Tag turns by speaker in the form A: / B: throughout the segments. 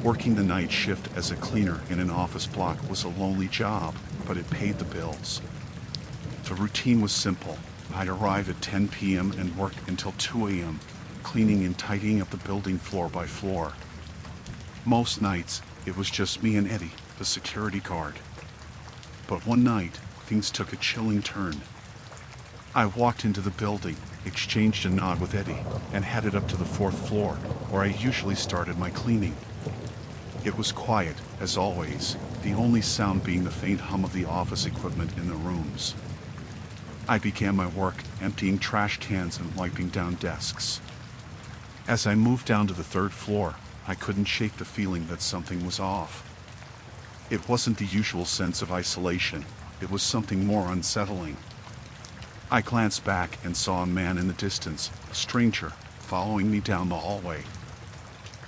A: Working the night shift as a cleaner in an office block was a lonely job, but it paid the bills. The routine was simple. I'd arrive at 10 p.m. and work until 2 a.m., cleaning and tidying up the building floor by floor. Most nights, it was just me and Eddie, the security guard. But one night, things took a chilling turn. I walked into the building, exchanged a nod with Eddie, and headed up to the 4th floor, where I usually started my cleaning. It was quiet, as always, the only sound being the faint hum of the office equipment in the rooms. I began my work, emptying trash cans and wiping down desks. As I moved down to the 3rd floor, I couldn't shake the feeling that something was off. It wasn't the usual sense of isolation, it was something more unsettling. I glanced back and saw a man in the distance, a stranger, following me down the hallway.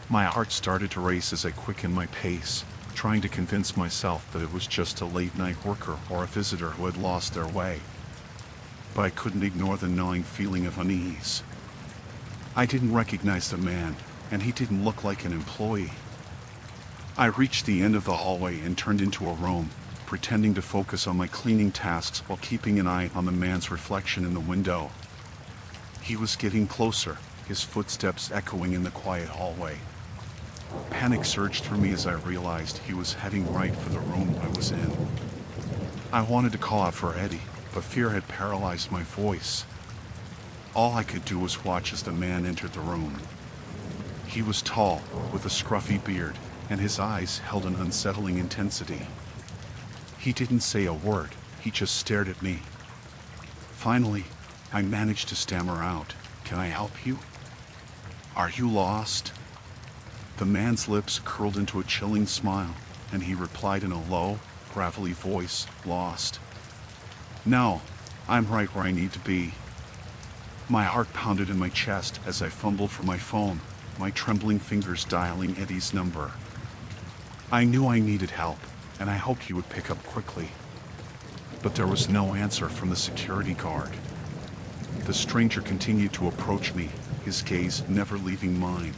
A: My heart started to race as I quickened my pace, trying to convince myself that it was just a late-night worker or a visitor who had lost their way. But I couldn't ignore the gnawing feeling of unease. I didn't recognize the man, and he didn't look like an employee. I reached the end of the hallway and turned into a room, pretending to focus on my cleaning tasks while keeping an eye on the man's reflection in the window. He was getting closer, his footsteps echoing in the quiet hallway. Panic surged through me as I realized he was heading right for the room I was in. I wanted to call out for Eddie, but fear had paralyzed my voice. All I could do was watch as the man entered the room. He was tall, with a scruffy beard, and his eyes held an unsettling intensity. He didn't say a word, he just stared at me. Finally, I managed to stammer out, "Can I help you? Are you lost?" The man's lips curled into a chilling smile, and he replied in a low, gravelly voice, "Lost? No, I'm right where I need to be." My heart pounded in my chest as I fumbled for my phone, my trembling fingers dialing Eddie's number. I knew I needed help, and I hoped he would pick up quickly. But there was no answer from the security guard. The stranger continued to approach me, his gaze never leaving mine.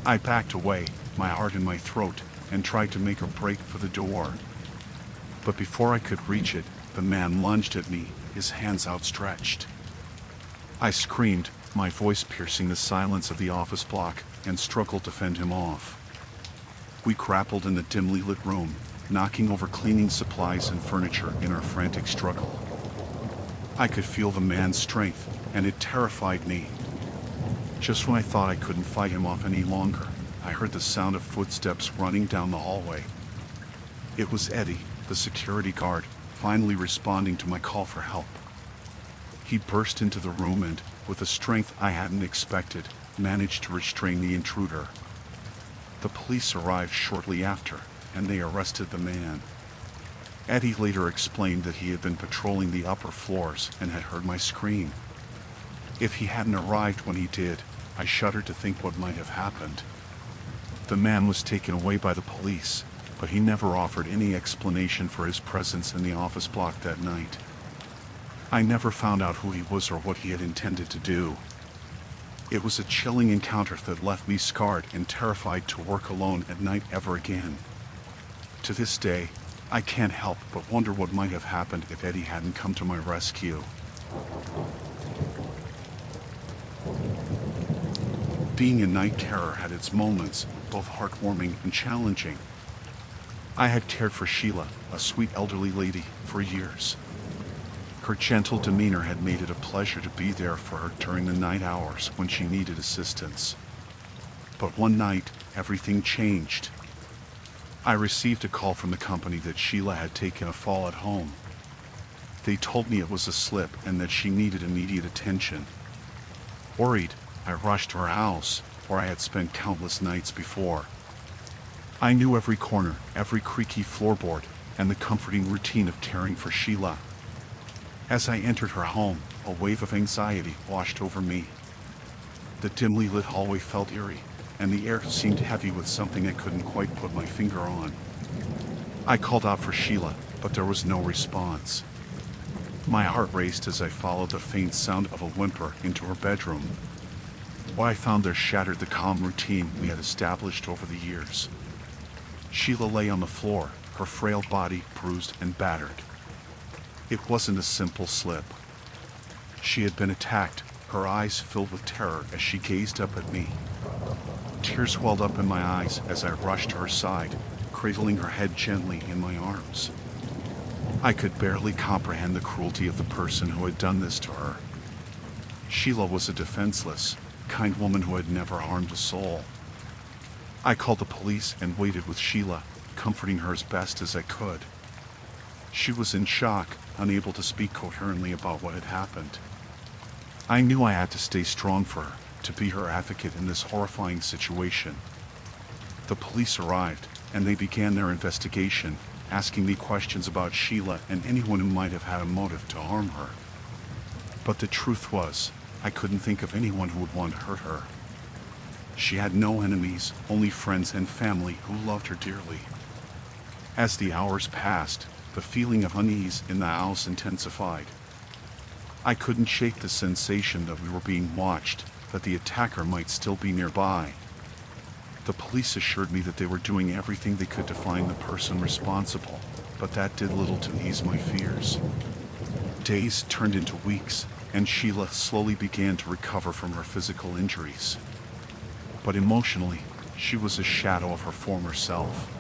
A: I backed away, my heart in my throat, and tried to make a break for the door. But before I could reach it, the man lunged at me, his hands outstretched. I screamed, my voice piercing the silence of the office block, and struggled to fend him off. We grappled in the dimly lit room, knocking over cleaning supplies and furniture in our frantic struggle. I could feel the man's strength, and it terrified me. Just when I thought I couldn't fight him off any longer, I heard the sound of footsteps running down the hallway. It was Eddie, the security guard, finally responding to my call for help. He burst into the room and, with a strength I hadn't expected, managed to restrain the intruder. The police arrived shortly after, and they arrested the man. Eddie later explained that he had been patrolling the upper floors and had heard my scream. If he hadn't arrived when he did, I shuddered to think what might have happened. The man was taken away by the police, but he never offered any explanation for his presence in the office block that night. I never found out who he was or what he had intended to do. It was a chilling encounter that left me scarred and terrified to work alone at night ever again. To this day, I can't help but wonder what might have happened if Eddie hadn't come to my rescue. Being a night terror had its moments, both heartwarming and challenging. I had cared for Sheila, a sweet elderly lady, for years. Her gentle demeanor had made it a pleasure to be there for her during the night hours when she needed assistance. But one night, everything changed. I received a call from the company that Sheila had taken a fall at home. They told me it was a slip and that she needed immediate attention. Worried, I rushed to her house, where I had spent countless nights before. I knew every corner, every creaky floorboard, and the comforting routine of caring for Sheila. As I entered her home, a wave of anxiety washed over me. The dimly lit hallway felt eerie, and the air seemed heavy with something I couldn't quite put my finger on. I called out for Sheila, but there was no response. My heart raced as I followed the faint sound of a whimper into her bedroom. What I found there shattered the calm routine we had established over the years. Sheila lay on the floor, her frail body bruised and battered. It wasn't a simple slip. She had been attacked, her eyes filled with terror as she gazed up at me. Tears welled up in my eyes as I rushed to her side, cradling her head gently in my arms. I could barely comprehend the cruelty of the person who had done this to her. Sheila was a defenseless, kind woman who had never harmed a soul. I called the police and waited with Sheila, comforting her as best as I could. She was in shock, unable to speak coherently about what had happened. I knew I had to stay strong for her, to be her advocate in this horrifying situation. The police arrived, and they began their investigation, asking me questions about Sheila and anyone who might have had a motive to harm her. But the truth was, I couldn't think of anyone who would want to hurt her. She had no enemies, only friends and family who loved her dearly. As the hours passed, the feeling of unease in the house intensified. I couldn't shake the sensation that we were being watched, that the attacker might still be nearby. The police assured me that they were doing everything they could to find the person responsible, but that did little to ease my fears. Days turned into weeks, and Sheila slowly began to recover from her physical injuries. But emotionally, she was a shadow of her former self.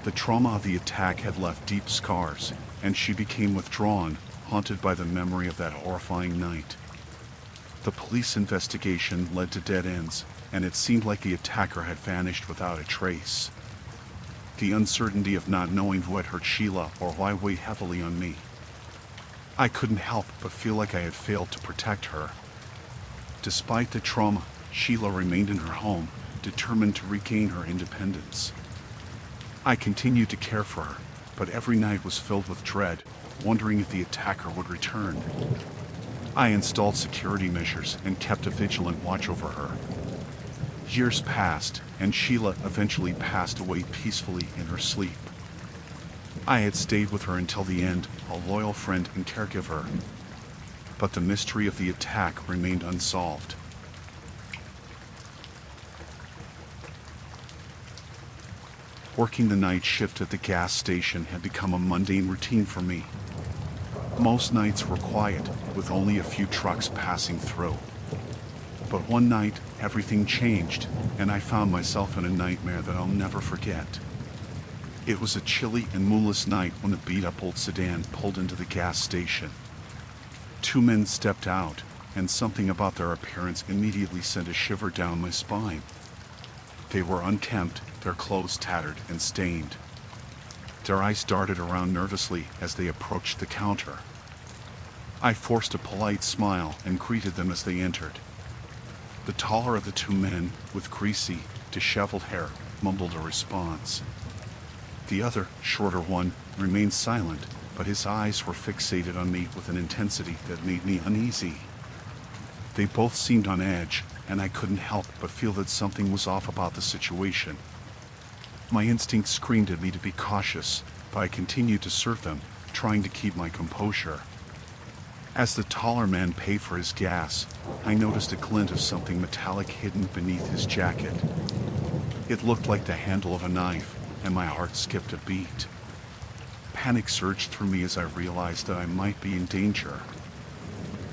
A: The trauma of the attack had left deep scars, and she became withdrawn, haunted by the memory of that horrifying night. The police investigation led to dead ends, and it seemed like the attacker had vanished without a trace. The uncertainty of not knowing who had hurt Sheila or why weighed heavily on me. I couldn't help but feel like I had failed to protect her. Despite the trauma, Sheila remained in her home, determined to regain her independence. I continued to care for her, but every night was filled with dread, wondering if the attacker would return. I installed security measures and kept a vigilant watch over her. Years passed, and Sheila eventually passed away peacefully in her sleep. I had stayed with her until the end, a loyal friend and caregiver. But the mystery of the attack remained unsolved. Working the night shift at the gas station had become a mundane routine for me. Most nights were quiet, with only a few trucks passing through. But one night, everything changed, and I found myself in a nightmare that I'll never forget. It was a chilly and moonless night when a beat-up old sedan pulled into the gas station. Two men stepped out, and something about their appearance immediately sent a shiver down my spine. They were unkempt, their clothes tattered and stained. Their eyes darted around nervously as they approached the counter. I forced a polite smile and greeted them as they entered. The taller of the two men, with greasy, disheveled hair, mumbled a response. The other, shorter one, remained silent, but his eyes were fixated on me with an intensity that made me uneasy. They both seemed on edge, and I couldn't help but feel that something was off about the situation. My instinct screamed at me to be cautious, but I continued to serve them, trying to keep my composure. As the taller man paid for his gas, I noticed a glint of something metallic hidden beneath his jacket. It looked like the handle of a knife, and my heart skipped a beat. Panic surged through me as I realized that I might be in danger.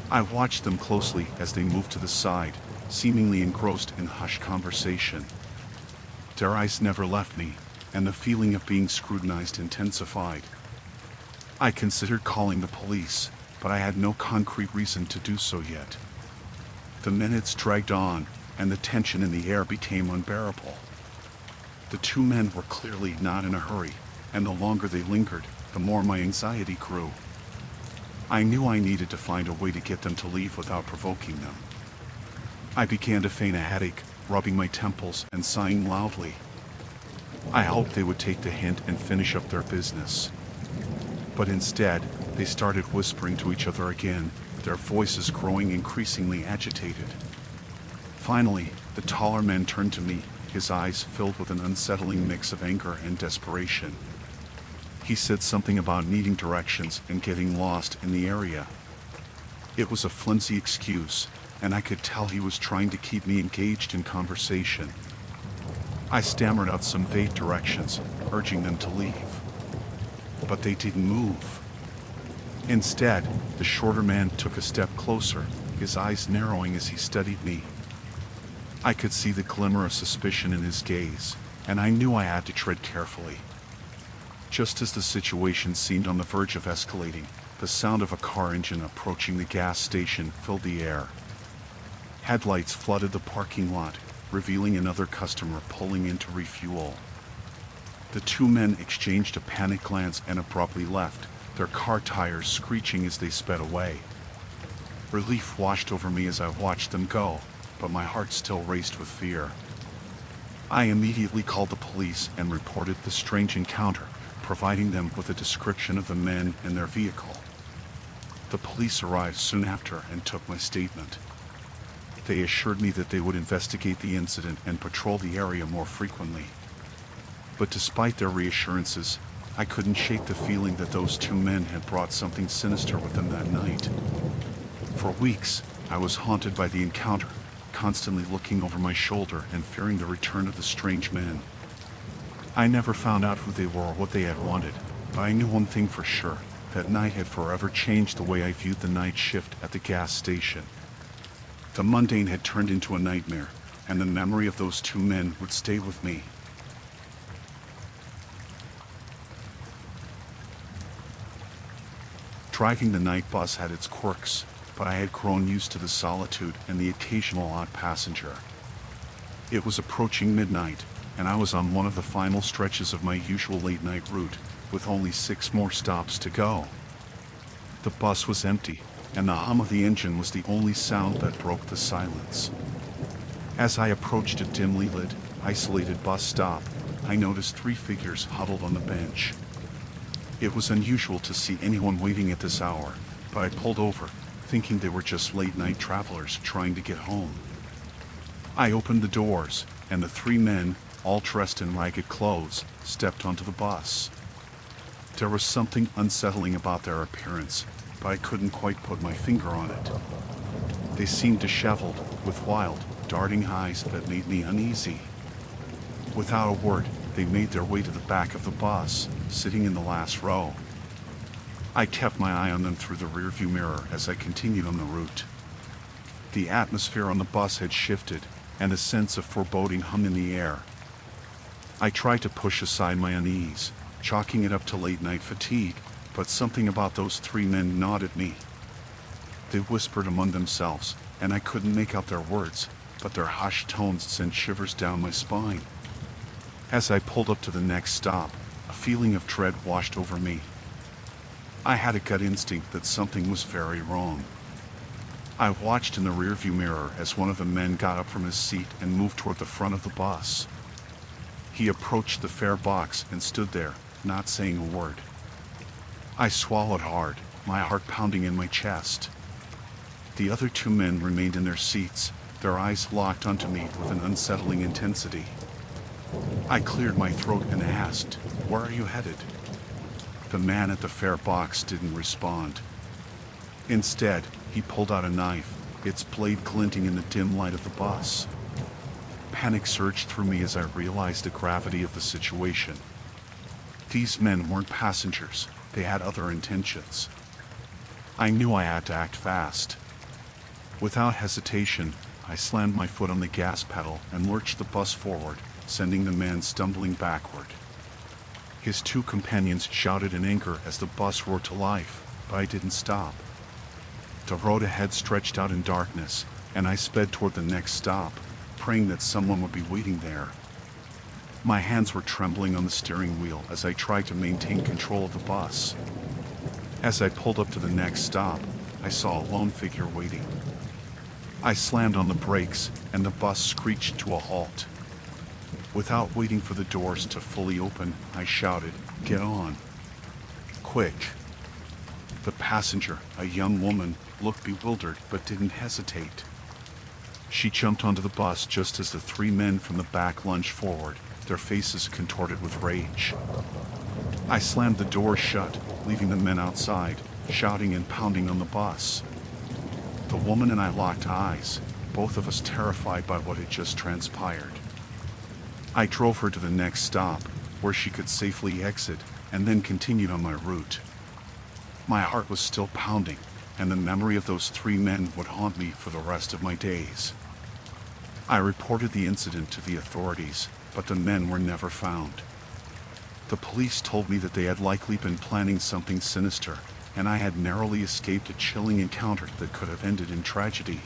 A: I watched them closely as they moved to the side, seemingly engrossed in hushed conversation. Their eyes never left me, and the feeling of being scrutinized intensified. I considered calling the police, but I had no concrete reason to do so yet. The minutes dragged on, and the tension in the air became unbearable. The two men were clearly not in a hurry, and the longer they lingered, the more my anxiety grew. I knew I needed to find a way to get them to leave without provoking them. I began to feign a headache, rubbing my temples and sighing loudly. I hoped they would take the hint and finish up their business. But instead, they started whispering to each other again, their voices growing increasingly agitated. Finally, the taller man turned to me, his eyes filled with an unsettling mix of anger and desperation. He said something about needing directions and getting lost in the area. It was a flimsy excuse, and I could tell he was trying to keep me engaged in conversation. I stammered out some vague directions, urging them to leave. But they didn't move. Instead, the shorter man took a step closer, his eyes narrowing as he studied me. I could see the glimmer of suspicion in his gaze, and I knew I had to tread carefully. Just as the situation seemed on the verge of escalating, the sound of a car engine approaching the gas station filled the air. Headlights flooded the parking lot, revealing another customer pulling in to refuel. The two men exchanged a panicked glance and abruptly left, their car tires screeching as they sped away. Relief washed over me as I watched them go, but my heart still raced with fear. I immediately called the police and reported the strange encounter, providing them with a description of the men and their vehicle. The police arrived soon after and took my statement. They assured me that they would investigate the incident and patrol the area more frequently. But despite their reassurances, I couldn't shake the feeling that those two men had brought something sinister with them that night. For weeks, I was haunted by the encounter, constantly looking over my shoulder and fearing the return of the strange men. I never found out who they were or what they had wanted, but I knew one thing for sure. That night had forever changed the way I viewed the night shift at the gas station. The mundane had turned into a nightmare, and the memory of those two men would stay with me. Driving the night bus had its quirks, but I had grown used to the solitude and the occasional odd passenger. It was approaching midnight, and I was on one of the final stretches of my usual late-night route, with only 6 more stops to go. The bus was empty, and the hum of the engine was the only sound that broke the silence. As I approached a dimly lit, isolated bus stop, I noticed 3 figures huddled on the bench. It was unusual to see anyone waiting at this hour, but I pulled over, thinking they were just late-night travelers trying to get home. I opened the doors, and the 3 men, all dressed in ragged clothes, stepped onto the bus. There was something unsettling about their appearance, but I couldn't quite put my finger on it. They seemed disheveled, with wild, darting eyes that made me uneasy. Without a word, they made their way to the back of the bus, sitting in the last row. I kept my eye on them through the rearview mirror as I continued on the route. The atmosphere on the bus had shifted, and a sense of foreboding hung in the air. I tried to push aside my unease, chalking it up to late-night fatigue, but something about those 3 men gnawed at me. They whispered among themselves, and I couldn't make out their words, but their hushed tones sent shivers down my spine. As I pulled up to the next stop, a feeling of dread washed over me. I had a gut instinct that something was very wrong. I watched in the rearview mirror as one of the men got up from his seat and moved toward the front of the bus. He approached the fare box and stood there, not saying a word. I swallowed hard, my heart pounding in my chest. The other 2 men remained in their seats, their eyes locked onto me with an unsettling intensity. I cleared my throat and asked, "Where are you headed?" The man at the fare box didn't respond. Instead, he pulled out a knife, its blade glinting in the dim light of the bus. Panic surged through me as I realized the gravity of the situation. These men weren't passengers, they had other intentions. I knew I had to act fast. Without hesitation, I slammed my foot on the gas pedal and lurched the bus forward, sending the man stumbling backward. His 2 companions shouted in anger as the bus roared to life, but I didn't stop. The road ahead stretched out in darkness, and I sped toward the next stop, praying that someone would be waiting there. My hands were trembling on the steering wheel as I tried to maintain control of the bus. As I pulled up to the next stop, I saw a lone figure waiting. I slammed on the brakes, and the bus screeched to a halt. Without waiting for the doors to fully open, I shouted, "Get on! Quick!" The passenger, a young woman, looked bewildered but didn't hesitate. She jumped onto the bus just as the 3 men from the back lunged forward, their faces contorted with rage. I slammed the door shut, leaving the men outside, shouting and pounding on the bus. The woman and I locked eyes, both of us terrified by what had just transpired. I drove her to the next stop, where she could safely exit, and then continued on my route. My heart was still pounding, and the memory of those 3 men would haunt me for the rest of my days. I reported the incident to the authorities, but the men were never found. The police told me that they had likely been planning something sinister, and I had narrowly escaped a chilling encounter that could have ended in tragedy.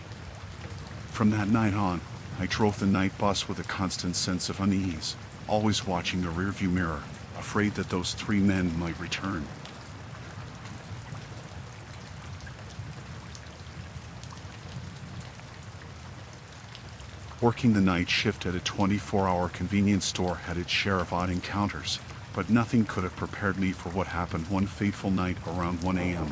A: From that night on, I drove the night bus with a constant sense of unease, always watching the rearview mirror, afraid that those 3 men might return. Working the night shift at a 24-hour convenience store had its share of odd encounters, but nothing could have prepared me for what happened one fateful night around 1 a.m.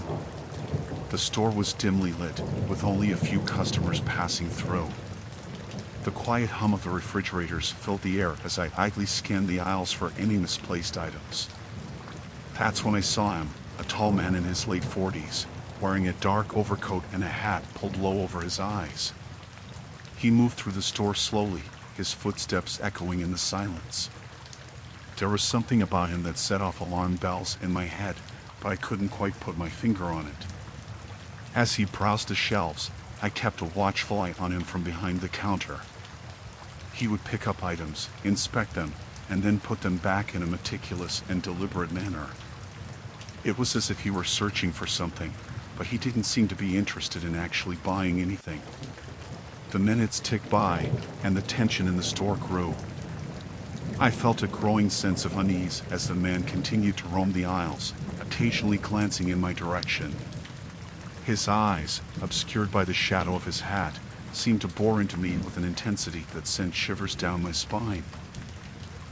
A: The store was dimly lit, with only a few customers passing through. The quiet hum of the refrigerators filled the air as I idly scanned the aisles for any misplaced items. That's when I saw him, a tall man in his late 40s, wearing a dark overcoat and a hat pulled low over his eyes. He moved through the store slowly, his footsteps echoing in the silence. There was something about him that set off alarm bells in my head, but I couldn't quite put my finger on it. As he browsed the shelves, I kept a watchful eye on him from behind the counter. He would pick up items, inspect them, and then put them back in a meticulous and deliberate manner. It was as if he were searching for something, but he didn't seem to be interested in actually buying anything. The minutes ticked by, and the tension in the store grew. I felt a growing sense of unease as the man continued to roam the aisles, occasionally glancing in my direction. His eyes, obscured by the shadow of his hat, seemed to bore into me with an intensity that sent shivers down my spine.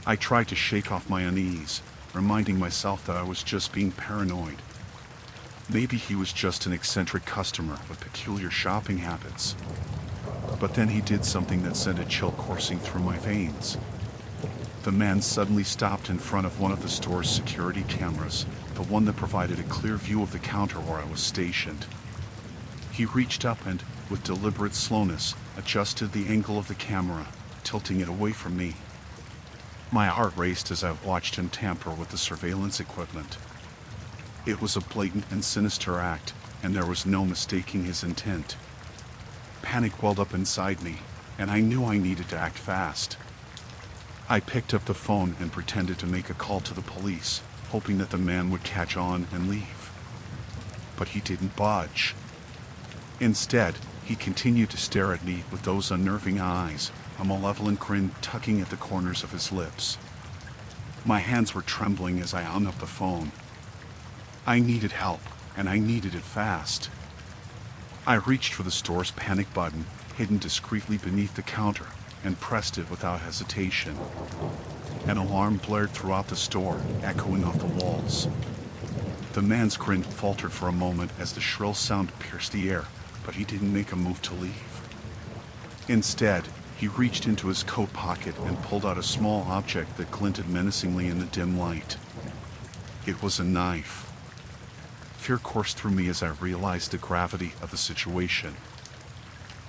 A: I tried to shake off my unease, reminding myself that I was just being paranoid. Maybe he was just an eccentric customer with peculiar shopping habits. But then he did something that sent a chill coursing through my veins. The man suddenly stopped in front of one of the store's security cameras, the one that provided a clear view of the counter where I was stationed. He reached up and, with deliberate slowness, adjusted the angle of the camera, tilting it away from me. My heart raced as I watched him tamper with the surveillance equipment. It was a blatant and sinister act, and there was no mistaking his intent. Panic welled up inside me, and I knew I needed to act fast. I picked up the phone and pretended to make a call to the police, hoping that the man would catch on and leave. But he didn't budge. Instead, he continued to stare at me with those unnerving eyes, a malevolent grin tugging at the corners of his lips. My hands were trembling as I hung up the phone. I needed help, and I needed it fast. I reached for the store's panic button, hidden discreetly beneath the counter, and pressed it without hesitation. An alarm blared throughout the store, echoing off the walls. The man's grin faltered for a moment as the shrill sound pierced the air, but he didn't make a move to leave. Instead, he reached into his coat pocket and pulled out a small object that glinted menacingly in the dim light. It was a knife. Fear coursed through me as I realized the gravity of the situation.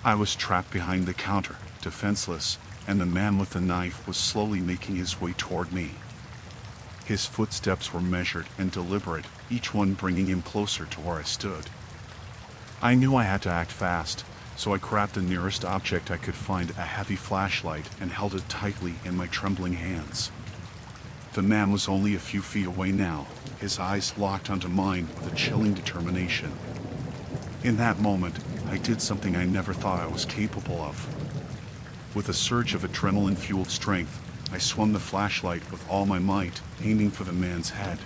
A: I was trapped behind the counter, defenseless, and the man with the knife was slowly making his way toward me. His footsteps were measured and deliberate, each one bringing him closer to where I stood. I knew I had to act fast, so I grabbed the nearest object I could find, a heavy flashlight, and held it tightly in my trembling hands. The man was only a few feet away now, his eyes locked onto mine with a chilling determination. In that moment, I did something I never thought I was capable of. With a surge of adrenaline-fueled strength, I swung the flashlight with all my might, aiming for the man's head.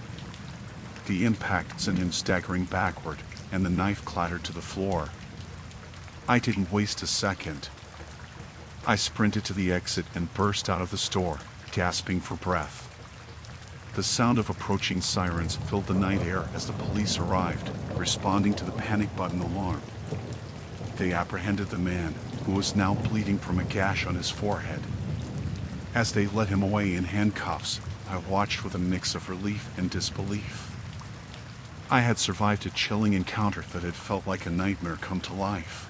A: The impact sent him staggering backward, and the knife clattered to the floor. I didn't waste a second. I sprinted to the exit and burst out of the store, gasping for breath. The sound of approaching sirens filled the night air as the police arrived, responding to the panic button alarm. They apprehended the man, who was now bleeding from a gash on his forehead. As they led him away in handcuffs, I watched with a mix of relief and disbelief. I had survived a chilling encounter that had felt like a nightmare come to life.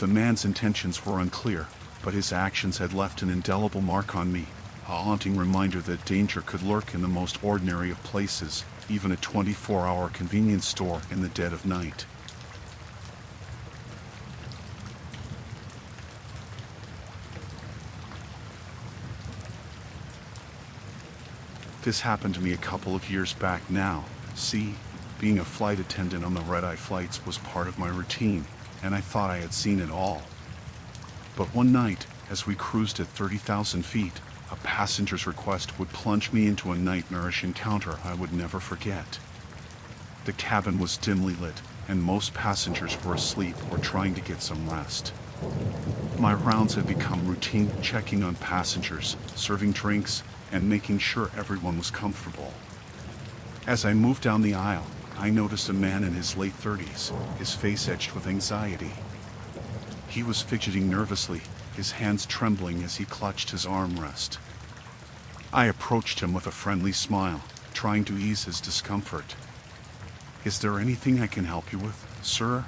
A: The man's intentions were unclear, but his actions had left an indelible mark on me, a haunting reminder that danger could lurk in the most ordinary of places, even a 24-hour convenience store in the dead of night. This happened to me a couple of years back now. See, being a flight attendant on the red-eye flights was part of my routine, and I thought I had seen it all. But one night, as we cruised at 30,000 feet, a passenger's request would plunge me into a nightmarish encounter I would never forget. The cabin was dimly lit, and most passengers were asleep or trying to get some rest. My rounds had become routine, checking on passengers, serving drinks, and making sure everyone was comfortable. As I moved down the aisle, I noticed a man in his late 30s, his face etched with anxiety. He was fidgeting nervously, his hands trembling as he clutched his armrest. I approached him with a friendly smile, trying to ease his discomfort. "Is there anything I can help you with, sir?"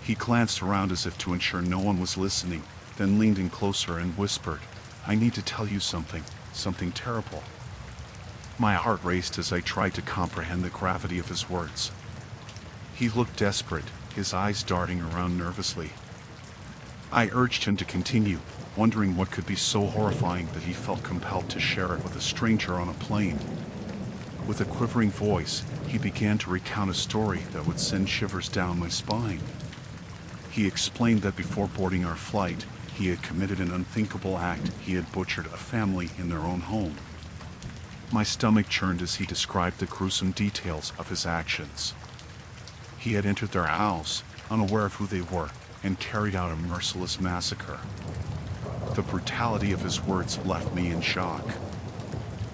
A: He glanced around as if to ensure no one was listening, then leaned in closer and whispered, "I need to tell you something terrible." My heart raced as I tried to comprehend the gravity of his words. He looked desperate, his eyes darting around nervously. I urged him to continue, wondering what could be so horrifying that he felt compelled to share it with a stranger on a plane. With a quivering voice, he began to recount a story that would send shivers down my spine. He explained that before boarding our flight, he had committed an unthinkable act. He had butchered a family in their own home. My stomach churned as he described the gruesome details of his actions. He had entered their house, unaware of who they were, and carried out a merciless massacre. The brutality of his words left me in shock.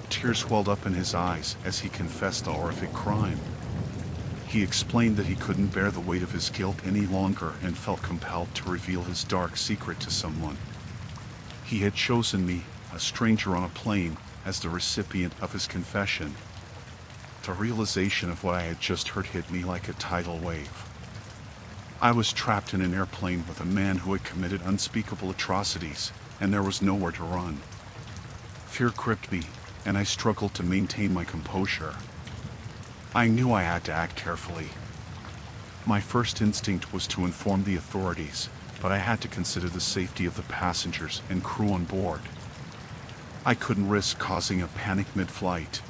A: Tears welled up in his eyes as he confessed the horrific crime. He explained that he couldn't bear the weight of his guilt any longer and felt compelled to reveal his dark secret to someone. He had chosen me, a stranger on a plane, as the recipient of his confession. The realization of what I had just heard hit me like a tidal wave. I was trapped in an airplane with a man who had committed unspeakable atrocities, and there was nowhere to run. Fear gripped me, and I struggled to maintain my composure. I knew I had to act carefully. My first instinct was to inform the authorities, but I had to consider the safety of the passengers and crew on board. I couldn't risk causing a panic mid-flight.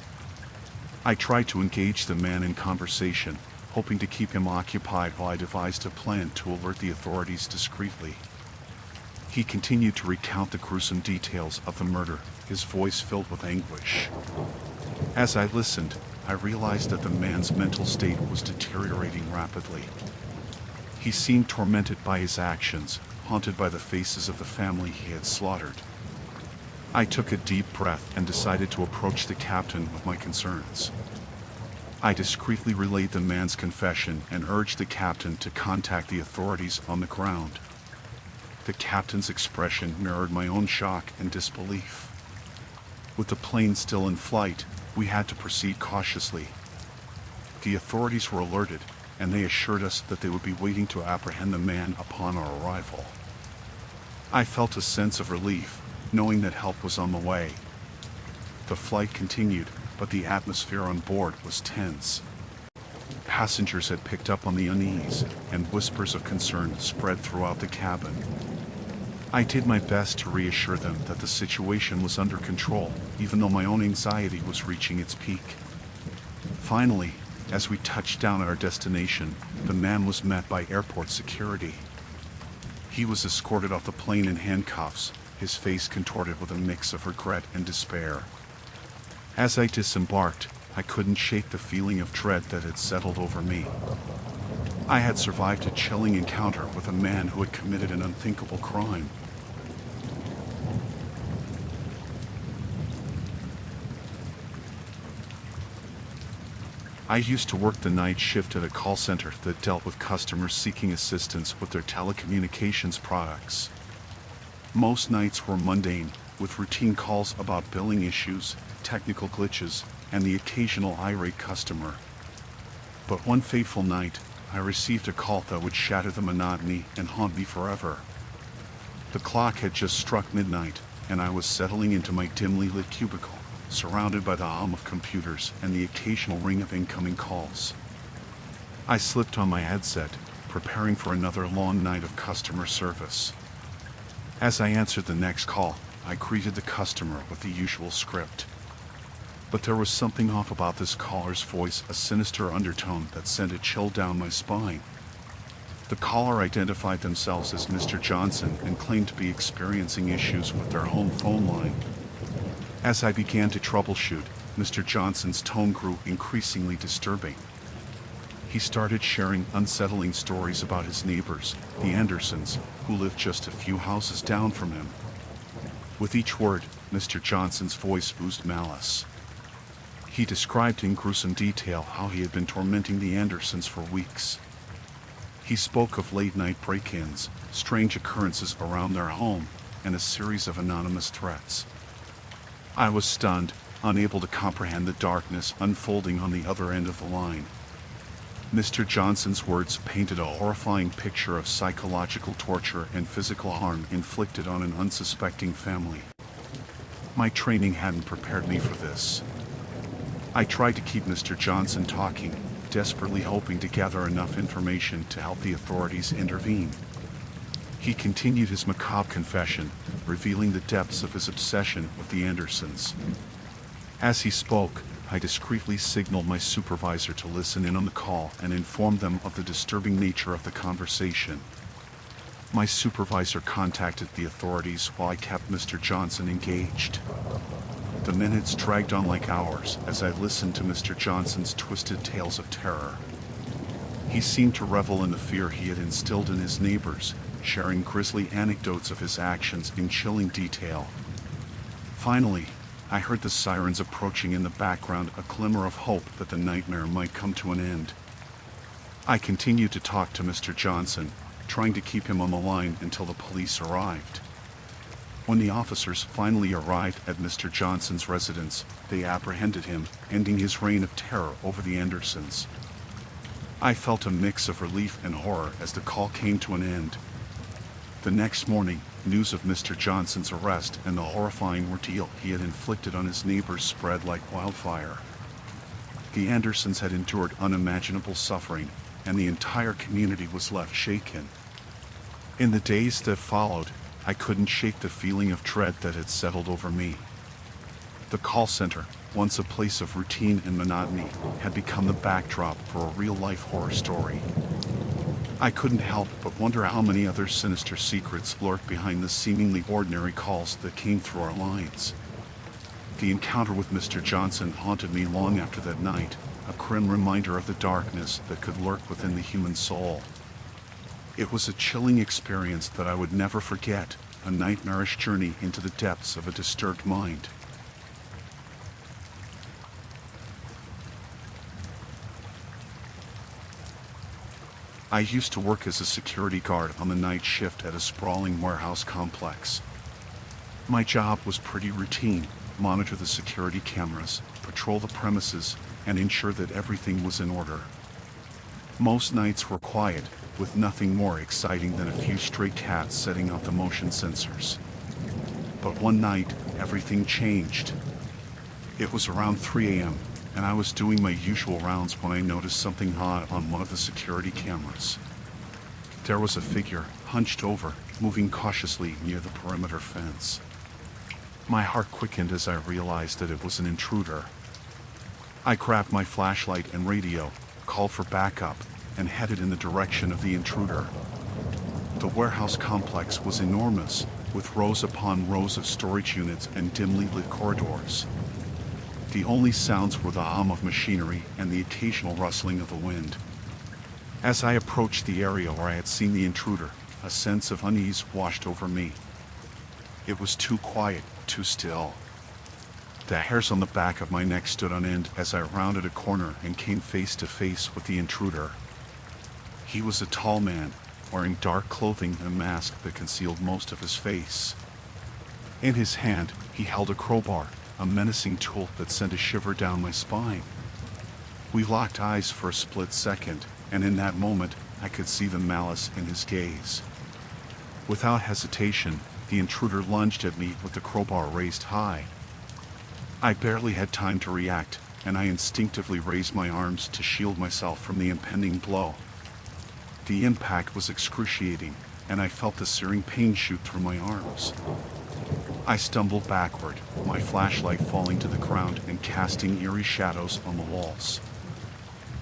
A: I tried to engage the man in conversation, hoping to keep him occupied while I devised a plan to alert the authorities discreetly. He continued to recount the gruesome details of the murder, his voice filled with anguish. As I listened, I realized that the man's mental state was deteriorating rapidly. He seemed tormented by his actions, haunted by the faces of the family he had slaughtered. I took a deep breath and decided to approach the captain with my concerns. I discreetly relayed the man's confession and urged the captain to contact the authorities on the ground. The captain's expression mirrored my own shock and disbelief. With the plane still in flight, we had to proceed cautiously. The authorities were alerted, and they assured us that they would be waiting to apprehend the man upon our arrival. I felt a sense of relief, knowing that help was on the way. The flight continued, but the atmosphere on board was tense. Passengers had picked up on the unease, and whispers of concern spread throughout the cabin. I did my best to reassure them that the situation was under control, even though my own anxiety was reaching its peak. Finally, as we touched down at our destination, the man was met by airport security. He was escorted off the plane in handcuffs, his face contorted with a mix of regret and despair. As I disembarked, I couldn't shake the feeling of dread that had settled over me. I had survived a chilling encounter with a man who had committed an unthinkable crime. I used to work the night shift at a call center that dealt with customers seeking assistance with their telecommunications products. Most nights were mundane, with routine calls about billing issues, technical glitches, and the occasional irate customer. But one fateful night, I received a call that would shatter the monotony and haunt me forever. The clock had just struck midnight, and I was settling into my dimly lit cubicle, surrounded by the hum of computers and the occasional ring of incoming calls. I slipped on my headset, preparing for another long night of customer service. As I answered the next call, I greeted the customer with the usual script. But there was something off about this caller's voice, a sinister undertone that sent a chill down my spine. The caller identified themselves as Mr. Johnson and claimed to be experiencing issues with their home phone line. As I began to troubleshoot, Mr. Johnson's tone grew increasingly disturbing. He started sharing unsettling stories about his neighbors, the Andersons, who lived just a few houses down from him. With each word, Mr. Johnson's voice oozed malice. He described in gruesome detail how he had been tormenting the Andersons for weeks. He spoke of late-night break-ins, strange occurrences around their home, and a series of anonymous threats. I was stunned, unable to comprehend the darkness unfolding on the other end of the line. Mr. Johnson's words painted a horrifying picture of psychological torture and physical harm inflicted on an unsuspecting family. My training hadn't prepared me for this. I tried to keep Mr. Johnson talking, desperately hoping to gather enough information to help the authorities intervene. He continued his macabre confession, revealing the depths of his obsession with the Andersons. As he spoke, I discreetly signaled my supervisor to listen in on the call and inform them of the disturbing nature of the conversation. My supervisor contacted the authorities while I kept Mr. Johnson engaged. The minutes dragged on like hours as I listened to Mr. Johnson's twisted tales of terror. He seemed to revel in the fear he had instilled in his neighbors, sharing grisly anecdotes of his actions in chilling detail. Finally, I heard the sirens approaching in the background, a glimmer of hope that the nightmare might come to an end. I continued to talk to Mr. Johnson, trying to keep him on the line until the police arrived. When the officers finally arrived at Mr. Johnson's residence, they apprehended him, ending his reign of terror over the Andersons. I felt a mix of relief and horror as the call came to an end. The next morning, news of Mr. Johnson's arrest and the horrifying ordeal he had inflicted on his neighbors spread like wildfire. The Andersons had endured unimaginable suffering, and the entire community was left shaken. In the days that followed, I couldn't shake the feeling of dread that had settled over me. The call center, once a place of routine and monotony, had become the backdrop for a real-life horror story. I couldn't help but wonder how many other sinister secrets lurked behind the seemingly ordinary calls that came through our lines. The encounter with Mr. Johnson haunted me long after that night, a grim reminder of the darkness that could lurk within the human soul. It was a chilling experience that I would never forget, a nightmarish journey into the depths of a disturbed mind. I used to work as a security guard on the night shift at a sprawling warehouse complex. My job was pretty routine: monitor the security cameras, patrol the premises, and ensure that everything was in order. Most nights were quiet, with nothing more exciting than a few stray cats setting out the motion sensors. But one night, everything changed. It was around 3 a.m., and I was doing my usual rounds when I noticed something odd on one of the security cameras. There was a figure, hunched over, moving cautiously near the perimeter fence. My heart quickened as I realized that it was an intruder. I grabbed my flashlight and radio, called for backup, and headed in the direction of the intruder. The warehouse complex was enormous, with rows upon rows of storage units and dimly lit corridors. The only sounds were the hum of machinery and the occasional rustling of the wind. As I approached the area where I had seen the intruder, a sense of unease washed over me. It was too quiet, too still. The hairs on the back of my neck stood on end as I rounded a corner and came face to face with the intruder. He was a tall man, wearing dark clothing and a mask that concealed most of his face. In his hand, he held a crowbar, a menacing tool that sent a shiver down my spine. We locked eyes for a split second, and in that moment, I could see the malice in his gaze. Without hesitation, the intruder lunged at me with the crowbar raised high. I barely had time to react, and I instinctively raised my arms to shield myself from the impending blow. The impact was excruciating, and I felt the searing pain shoot through my arms. I stumbled backward, my flashlight falling to the ground and casting eerie shadows on the walls.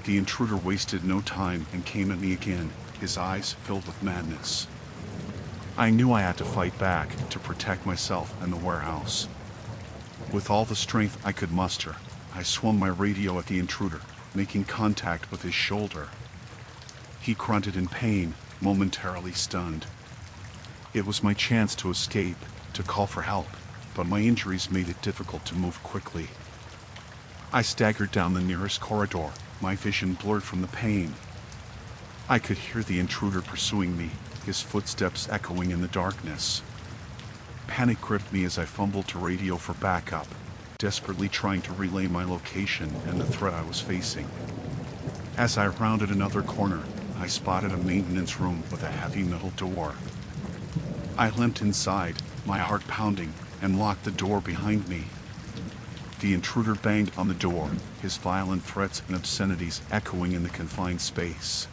A: The intruder wasted no time and came at me again, his eyes filled with madness. I knew I had to fight back to protect myself and the warehouse. With all the strength I could muster, I swung my radio at the intruder, making contact with his shoulder. He grunted in pain, momentarily stunned. It was my chance to escape, to call for help, but my injuries made it difficult to move quickly. I staggered down the nearest corridor, my vision blurred from the pain. I could hear the intruder pursuing me, his footsteps echoing in the darkness. Panic gripped me as I fumbled to radio for backup, desperately trying to relay my location and the threat I was facing. As I rounded another corner, I spotted a maintenance room with a heavy metal door. I limped inside, my heart pounding, and locked the door behind me. The intruder banged on the door, his violent threats and obscenities echoing in the confined space.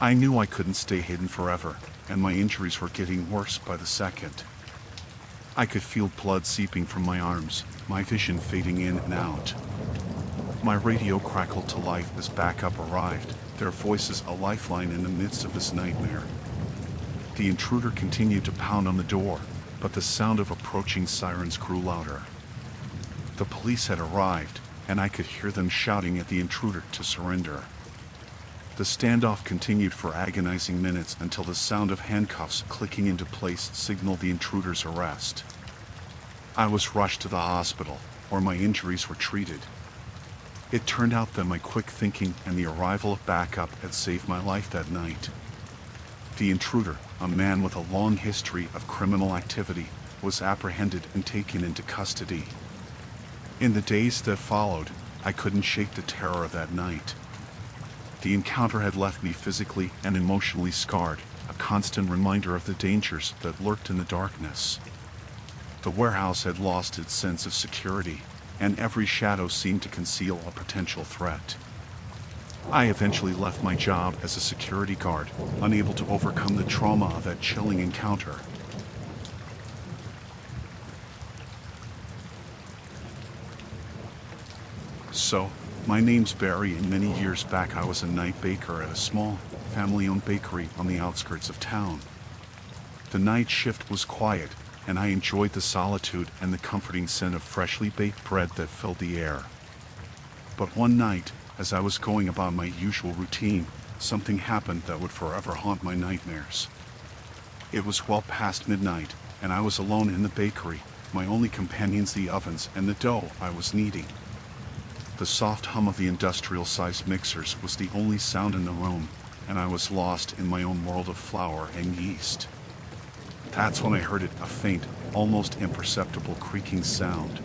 A: I knew I couldn't stay hidden forever, and my injuries were getting worse by the second. I could feel blood seeping from my arms, my vision fading in and out. My radio crackled to life as backup arrived, their voices a lifeline in the midst of this nightmare. The intruder continued to pound on the door, but the sound of approaching sirens grew louder. The police had arrived, and I could hear them shouting at the intruder to surrender. The standoff continued for agonizing minutes until the sound of handcuffs clicking into place signaled the intruder's arrest. I was rushed to the hospital, where my injuries were treated. It turned out that my quick thinking and the arrival of backup had saved my life that night. The intruder, a man with a long history of criminal activity, was apprehended and taken into custody. In the days that followed, I couldn't shake the terror of that night. The encounter had left me physically and emotionally scarred, a constant reminder of the dangers that lurked in the darkness. The warehouse had lost its sense of security, and every shadow seemed to conceal a potential threat. I eventually left my job as a security guard, unable to overcome the trauma of that chilling encounter. So, my name's Barry, and many years back I was a night baker at a small, family-owned bakery on the outskirts of town. The night shift was quiet, and I enjoyed the solitude and the comforting scent of freshly baked bread that filled the air. But one night, as I was going about my usual routine, something happened that would forever haunt my nightmares. It was well past midnight, and I was alone in the bakery, my only companions the ovens and the dough I was kneading. The soft hum of the industrial-sized mixers was the only sound in the room, and I was lost in my own world of flour and yeast. That's when I heard it, a faint, almost imperceptible creaking sound.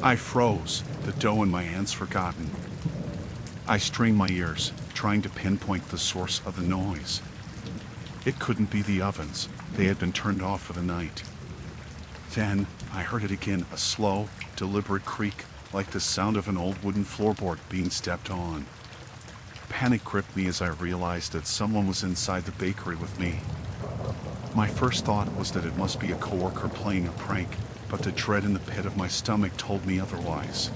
A: I froze, the dough in my hands forgotten. I strained my ears, trying to pinpoint the source of the noise. It couldn't be the ovens, they had been turned off for the night. Then, I heard it again, a slow, deliberate creak, like the sound of an old wooden floorboard being stepped on. Panic gripped me as I realized that someone was inside the bakery with me. My first thought was that it must be a coworker playing a prank, but the dread in the pit of my stomach told me otherwise.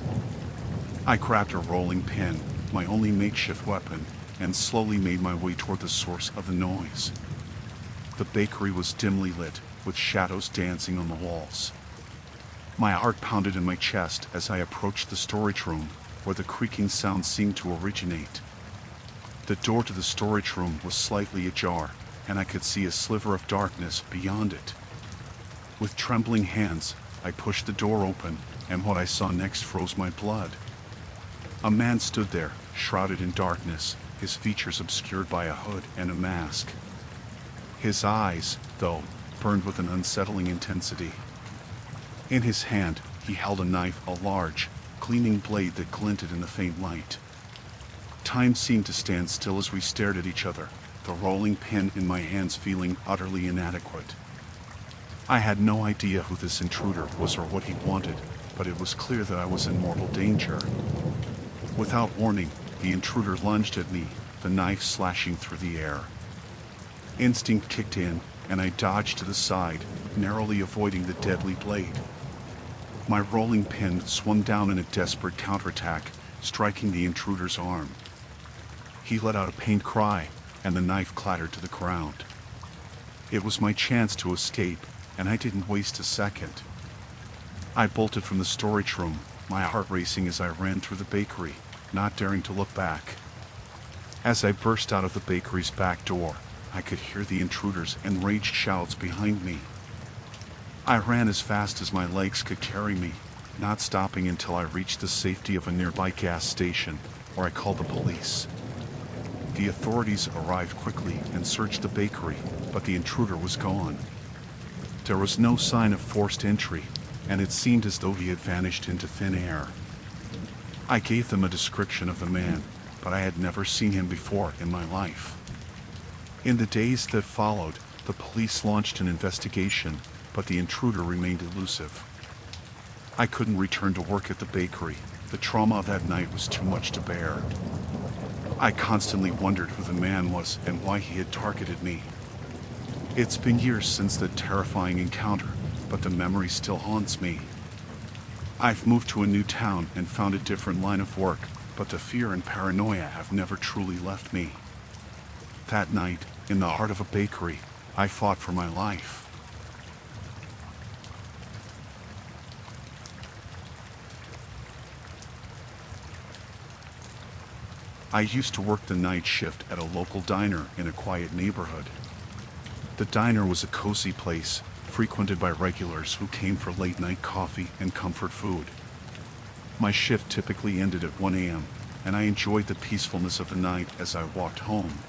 A: I grabbed a rolling pin, my only makeshift weapon, and slowly made my way toward the source of the noise. The bakery was dimly lit, with shadows dancing on the walls. My heart pounded in my chest as I approached the storage room, where the creaking sound seemed to originate. The door to the storage room was slightly ajar, and I could see a sliver of darkness beyond it. With trembling hands, I pushed the door open, and what I saw next froze my blood. A man stood there, shrouded in darkness, his features obscured by a hood and a mask. His eyes, though, burned with an unsettling intensity. In his hand, he held a knife, a large, gleaming blade that glinted in the faint light. Time seemed to stand still as we stared at each other, the rolling pin in my hands feeling utterly inadequate. I had no idea who this intruder was or what he wanted, but it was clear that I was in mortal danger. Without warning, the intruder lunged at me, the knife slashing through the air. Instinct kicked in, and I dodged to the side, narrowly avoiding the deadly blade. My rolling pin swung down in a desperate counterattack, striking the intruder's arm. He let out a pained cry, and the knife clattered to the ground. It was my chance to escape, and I didn't waste a second. I bolted from the storage room, my heart racing as I ran through the bakery, not daring to look back. As I burst out of the bakery's back door, I could hear the intruder's enraged shouts behind me. I ran as fast as my legs could carry me, not stopping until I reached the safety of a nearby gas station, where I called the police. The authorities arrived quickly and searched the bakery, but the intruder was gone. There was no sign of forced entry, and it seemed as though he had vanished into thin air. I gave them a description of the man, but I had never seen him before in my life. In the days that followed, the police launched an investigation, but the intruder remained elusive. I couldn't return to work at the bakery. The trauma of that night was too much to bear. I constantly wondered who the man was and why he had targeted me. It's been years since that terrifying encounter, but the memory still haunts me. I've moved to a new town and found a different line of work, but the fear and paranoia have never truly left me. That night, in the heart of a bakery, I fought for my life. I used to work the night shift at a local diner in a quiet neighborhood. The diner was a cozy place, frequented by regulars who came for late-night coffee and comfort food. My shift typically ended at 1 a.m., and I enjoyed the peacefulness of the night as I walked home.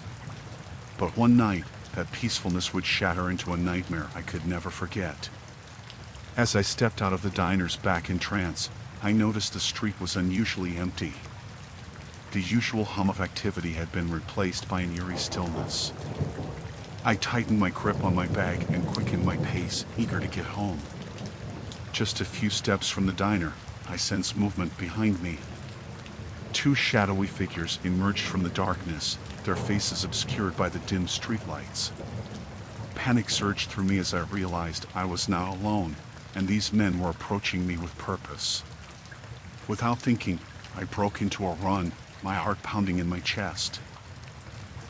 A: But one night, that peacefulness would shatter into a nightmare I could never forget. As I stepped out of the diner's back entrance, I noticed the street was unusually empty. The usual hum of activity had been replaced by an eerie stillness. I tightened my grip on my bag and quickened my pace, eager to get home. Just a few steps from the diner, I sensed movement behind me. Two shadowy figures emerged from the darkness, their faces obscured by the dim streetlights. Panic surged through me as I realized I was now alone, and these men were approaching me with purpose. Without thinking, I broke into a run, my heart pounding in my chest.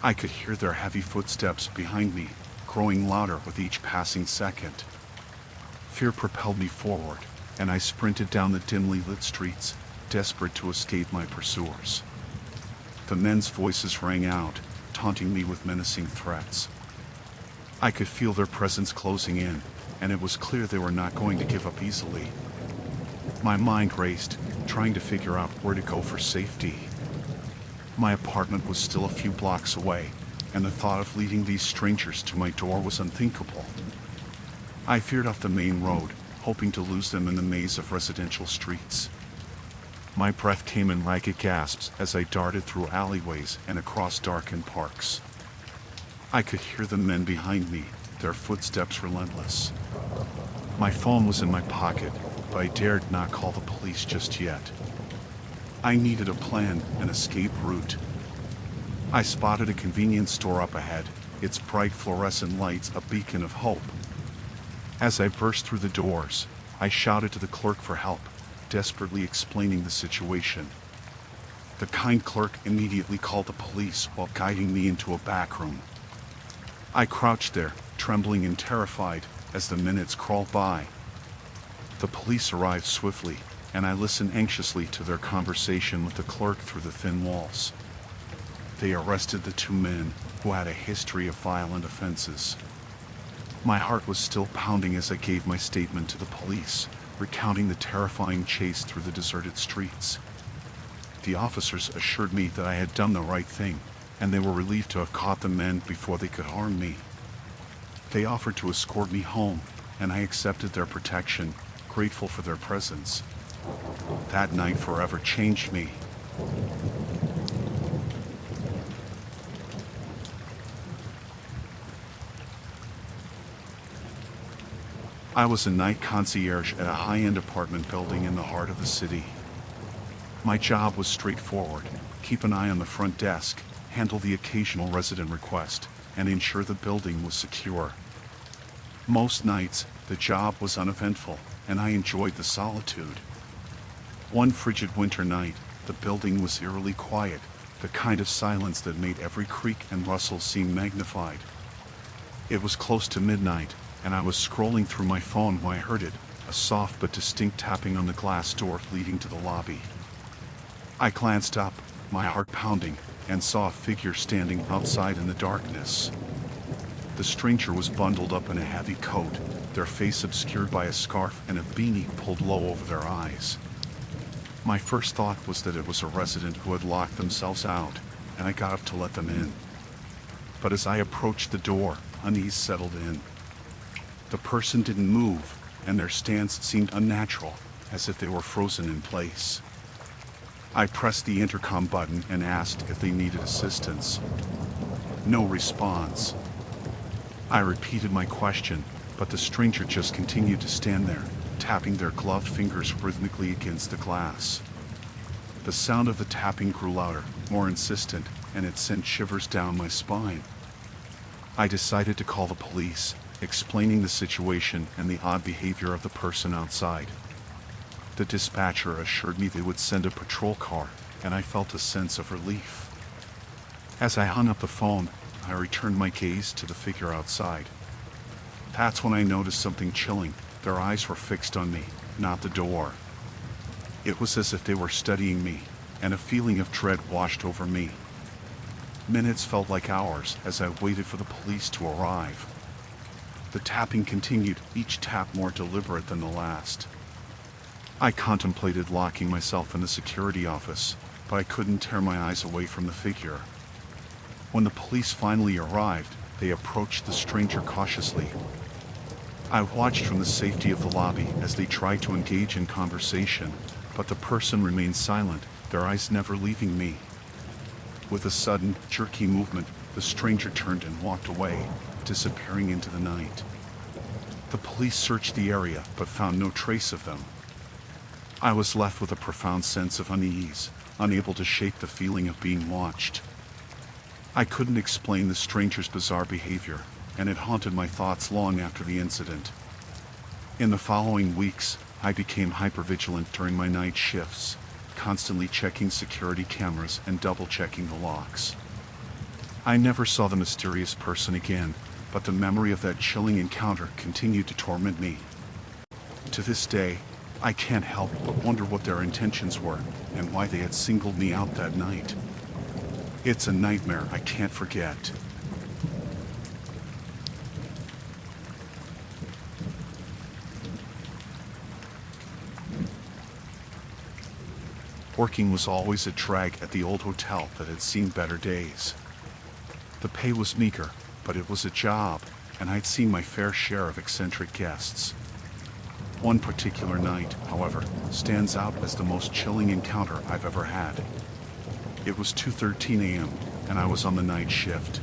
A: I could hear their heavy footsteps behind me, growing louder with each passing second. Fear propelled me forward, and I sprinted down the dimly lit streets, desperate to escape my pursuers. The men's voices rang out, taunting me with menacing threats. I could feel their presence closing in, and it was clear they were not going to give up easily. My mind raced, trying to figure out where to go for safety. My apartment was still a few blocks away, and the thought of leading these strangers to my door was unthinkable. I veered off the main road, hoping to lose them in the maze of residential streets. My breath came in ragged gasps as I darted through alleyways and across darkened parks. I could hear the men behind me, their footsteps relentless. My phone was in my pocket, but I dared not call the police just yet. I needed a plan, an escape route. I spotted a convenience store up ahead, its bright fluorescent lights a beacon of hope. As I burst through the doors, I shouted to the clerk for help, desperately explaining the situation. The kind clerk immediately called the police while guiding me into a back room. I crouched there, trembling and terrified, as the minutes crawled by. The police arrived swiftly, and I listened anxiously to their conversation with the clerk through the thin walls. They arrested the two men, who had a history of violent offenses. My heart was still pounding as I gave my statement to the police, recounting the terrifying chase through the deserted streets. The officers assured me that I had done the right thing, and they were relieved to have caught the men before they could harm me. They offered to escort me home, and I accepted their protection, grateful for their presence. That night forever changed me. I was a night concierge at a high-end apartment building in the heart of the city. My job was straightforward: keep an eye on the front desk, handle the occasional resident request, and ensure the building was secure. Most nights, the job was uneventful, and I enjoyed the solitude. One frigid winter night, the building was eerily quiet, the kind of silence that made every creak and rustle seem magnified. It was close to midnight, and I was scrolling through my phone when I heard it, a soft but distinct tapping on the glass door leading to the lobby. I glanced up, my heart pounding, and saw a figure standing outside in the darkness. The stranger was bundled up in a heavy coat, their face obscured by a scarf and a beanie pulled low over their eyes. My first thought was that it was a resident who had locked themselves out, and I got up to let them in. But as I approached the door, unease settled in. The person didn't move, and their stance seemed unnatural, as if they were frozen in place. I pressed the intercom button and asked if they needed assistance. No response. I repeated my question, but the stranger just continued to stand there, tapping their gloved fingers rhythmically against the glass. The sound of the tapping grew louder, more insistent, and it sent shivers down my spine. I decided to call the police, explaining the situation and the odd behavior of the person outside. The dispatcher assured me they would send a patrol car, and I felt a sense of relief. As I hung up the phone, I returned my gaze to the figure outside. That's when I noticed something chilling. Their eyes were fixed on me, not the door. It was as if they were studying me, and a feeling of dread washed over me. Minutes felt like hours as I waited for the police to arrive. The tapping continued, each tap more deliberate than the last. I contemplated locking myself in the security office, but I couldn't tear my eyes away from the figure. When the police finally arrived, they approached the stranger cautiously. I watched from the safety of the lobby as they tried to engage in conversation, but the person remained silent, their eyes never leaving me. With a sudden, jerky movement, the stranger turned and walked away, disappearing into the night. The police searched the area, but found no trace of them. I was left with a profound sense of unease, unable to shake the feeling of being watched. I couldn't explain the stranger's bizarre behavior, and it haunted my thoughts long after the incident. In the following weeks, I became hypervigilant during my night shifts, constantly checking security cameras and double-checking the locks. I never saw the mysterious person again, but the memory of that chilling encounter continued to torment me. To this day, I can't help but wonder what their intentions were and why they had singled me out that night. It's a nightmare I can't forget. Working was always a drag at the old hotel that had seen better days. The pay was meager, but it was a job, and I'd seen my fair share of eccentric guests. One particular night, however, stands out as the most chilling encounter I've ever had. It was 2:13 a.m., and I was on the night shift.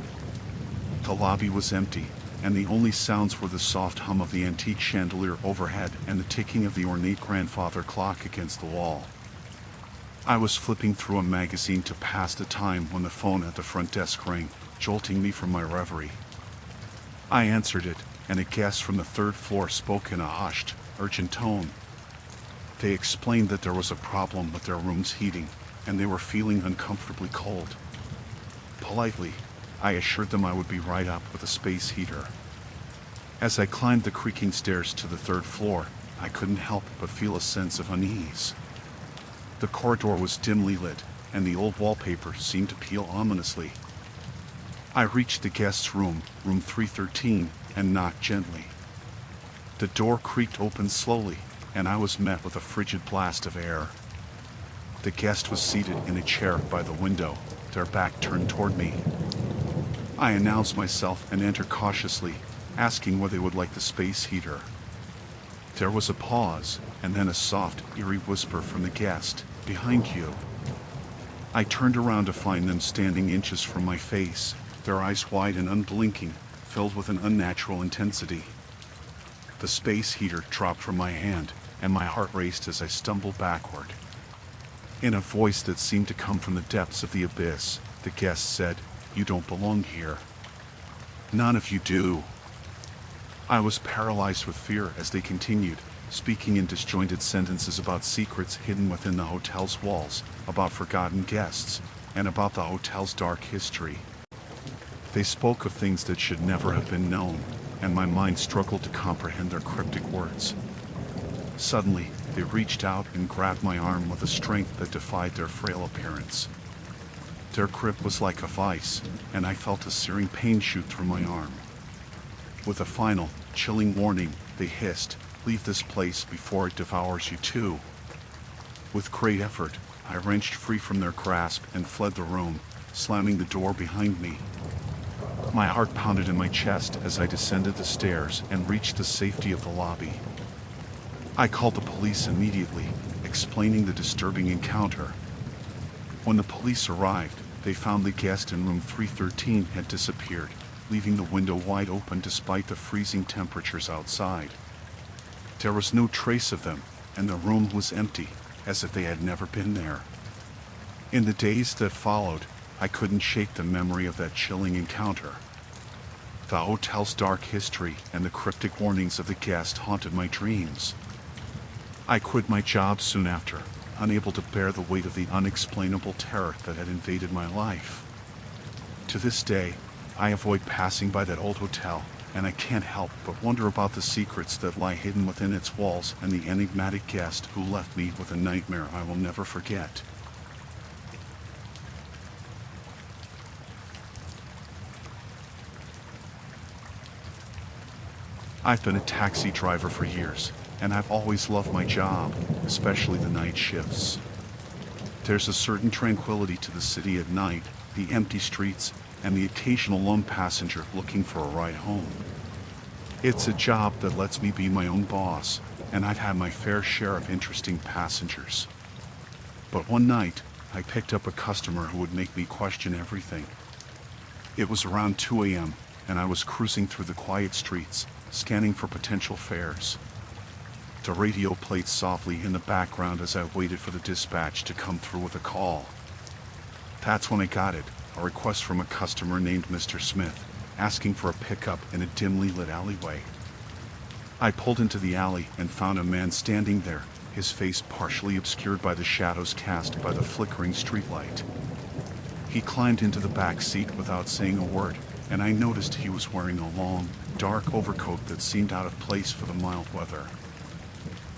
A: The lobby was empty, and the only sounds were the soft hum of the antique chandelier overhead and the ticking of the ornate grandfather clock against the wall. I was flipping through a magazine to pass the time when the phone at the front desk rang, jolting me from my reverie. I answered it, and a guest from the third floor spoke in a hushed, urgent tone. They explained that there was a problem with their room's heating, and they were feeling uncomfortably cold. Politely, I assured them I would be right up with a space heater. As I climbed the creaking stairs to the third floor, I couldn't help but feel a sense of unease. The corridor was dimly lit, and the old wallpaper seemed to peel ominously. I reached the guest's room, room 313, and knocked gently. The door creaked open slowly, and I was met with a frigid blast of air. The guest was seated in a chair by the window, their back turned toward me. I announced myself and entered cautiously, asking whether they would like the space heater. There was a pause, and then a soft, eerie whisper from the guest, "Behind you." I turned around to find them standing inches from my face, their eyes wide and unblinking, filled with an unnatural intensity. The space heater dropped from my hand, and my heart raced as I stumbled backward. In a voice that seemed to come from the depths of the abyss, the guest said, "You don't belong here." "None of you do." I was paralyzed with fear as they continued, speaking in disjointed sentences about secrets hidden within the hotel's walls, about forgotten guests, and about the hotel's dark history. They spoke of things that should never have been known, and my mind struggled to comprehend their cryptic words. Suddenly, they reached out and grabbed my arm with a strength that defied their frail appearance. Their grip was like a vice, and I felt a searing pain shoot through my arm. With a final, chilling warning, they hissed, "Leave this place before it devours you too." With great effort, I wrenched free from their grasp and fled the room, slamming the door behind me. My heart pounded in my chest as I descended the stairs and reached the safety of the lobby. I called the police immediately, explaining the disturbing encounter. When the police arrived, they found the guest in room 313 had disappeared, leaving the window wide open despite the freezing temperatures outside. There was no trace of them, and the room was empty, as if they had never been there. In the days that followed, I couldn't shake the memory of that chilling encounter. The hotel's dark history and the cryptic warnings of the guest haunted my dreams. I quit my job soon after, unable to bear the weight of the unexplainable terror that had invaded my life. To this day, I avoid passing by that old hotel, and I can't help but wonder about the secrets that lie hidden within its walls and the enigmatic guest who left me with a nightmare I will never forget. I've been a taxi driver for years, and I've always loved my job, especially the night shifts. There's a certain tranquility to the city at night, the empty streets, and the occasional lone passenger looking for a ride home. It's a job that lets me be my own boss, and I've had my fair share of interesting passengers. But one night, I picked up a customer who would make me question everything. It was around 2 a.m., and I was cruising through the quiet streets, scanning for potential fares. The radio played softly in the background as I waited for the dispatch to come through with a call. That's when I got it, a request from a customer named Mr. Smith, asking for a pickup in a dimly lit alleyway. I pulled into the alley and found a man standing there, his face partially obscured by the shadows cast by the flickering streetlight. He climbed into the back seat without saying a word, and I noticed he was wearing a long, dark overcoat that seemed out of place for the mild weather.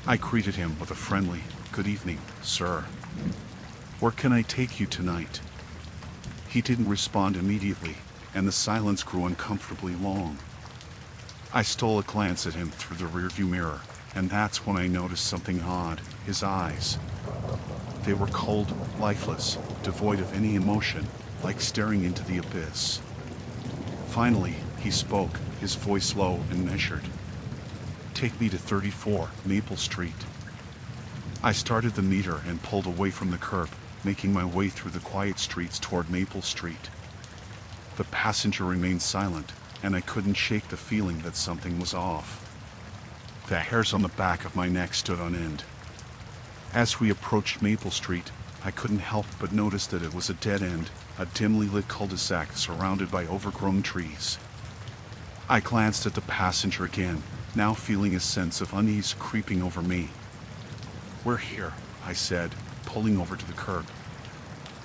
A: I greeted him with a friendly, "Good evening, sir. Where can I take you tonight?" He didn't respond immediately, and the silence grew uncomfortably long. I stole a glance at him through the rearview mirror, and that's when I noticed something odd: his eyes. They were cold, lifeless, devoid of any emotion, like staring into the abyss. Finally, he spoke, his voice low and measured. "Take me to 34 Maple Street." I started the meter and pulled away from the curb, making my way through the quiet streets toward Maple Street. The passenger remained silent, and I couldn't shake the feeling that something was off. The hairs on the back of my neck stood on end. As we approached Maple Street, I couldn't help but notice that it was a dead end, a dimly lit cul-de-sac surrounded by overgrown trees. I glanced at the passenger again, now feeling a sense of unease creeping over me. "We're here," I said, pulling over to the curb.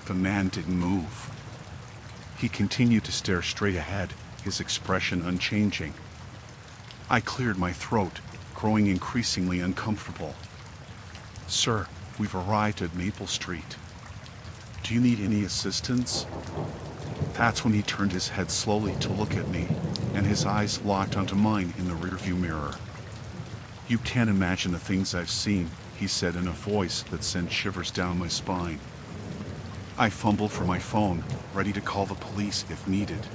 A: The man didn't move. He continued to stare straight ahead, his expression unchanging. I cleared my throat, growing increasingly uncomfortable. "Sir, we've arrived at Maple Street. Do you need any assistance?" That's when he turned his head slowly to look at me, and his eyes locked onto mine in the rearview mirror. "You can't imagine the things I've seen," he said in a voice that sent shivers down my spine. I fumbled for my phone, ready to call the police if needed.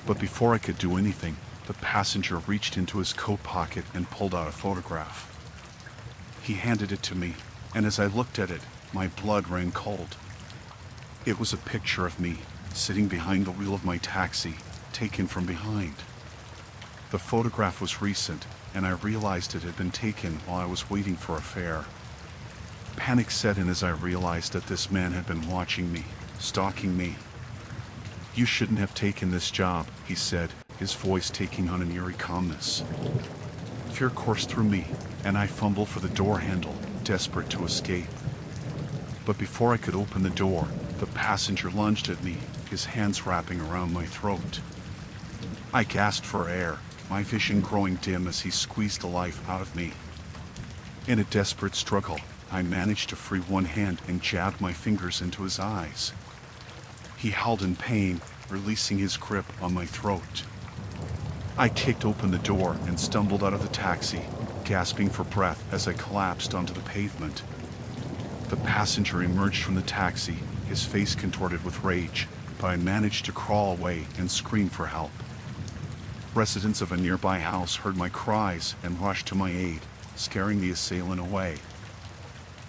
A: But before I could do anything, the passenger reached into his coat pocket and pulled out a photograph. He handed it to me, and as I looked at it, my blood ran cold. It was a picture of me, sitting behind the wheel of my taxi, taken from behind. The photograph was recent, and I realized it had been taken while I was waiting for a fare. Panic set in as I realized that this man had been watching me, stalking me. "You shouldn't have taken this job," he said, his voice taking on an eerie calmness. Fear coursed through me, and I fumbled for the door handle, desperate to escape. But before I could open the door, the passenger lunged at me, his hands wrapping around my throat. I gasped for air, my vision growing dim as he squeezed the life out of me. In a desperate struggle, I managed to free one hand and jabbed my fingers into his eyes. He howled in pain, releasing his grip on my throat. I kicked open the door and stumbled out of the taxi, gasping for breath as I collapsed onto the pavement. The passenger emerged from the taxi, his face contorted with rage, but I managed to crawl away and scream for help. Residents of a nearby house heard my cries and rushed to my aid, scaring the assailant away.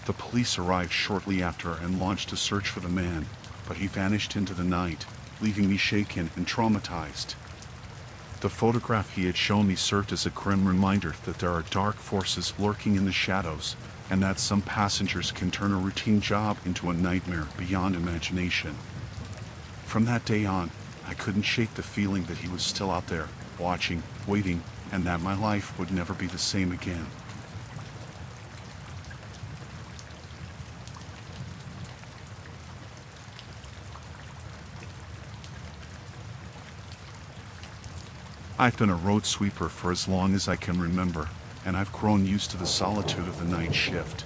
A: The police arrived shortly after and launched a search for the man, but he vanished into the night, leaving me shaken and traumatized. The photograph he had shown me served as a grim reminder that there are dark forces lurking in the shadows, and that some passengers can turn a routine job into a nightmare beyond imagination. From that day on, I couldn't shake the feeling that he was still out there, watching, waiting, and that my life would never be the same again. I've been a road sweeper for as long as I can remember, and I've grown used to the solitude of the night shift.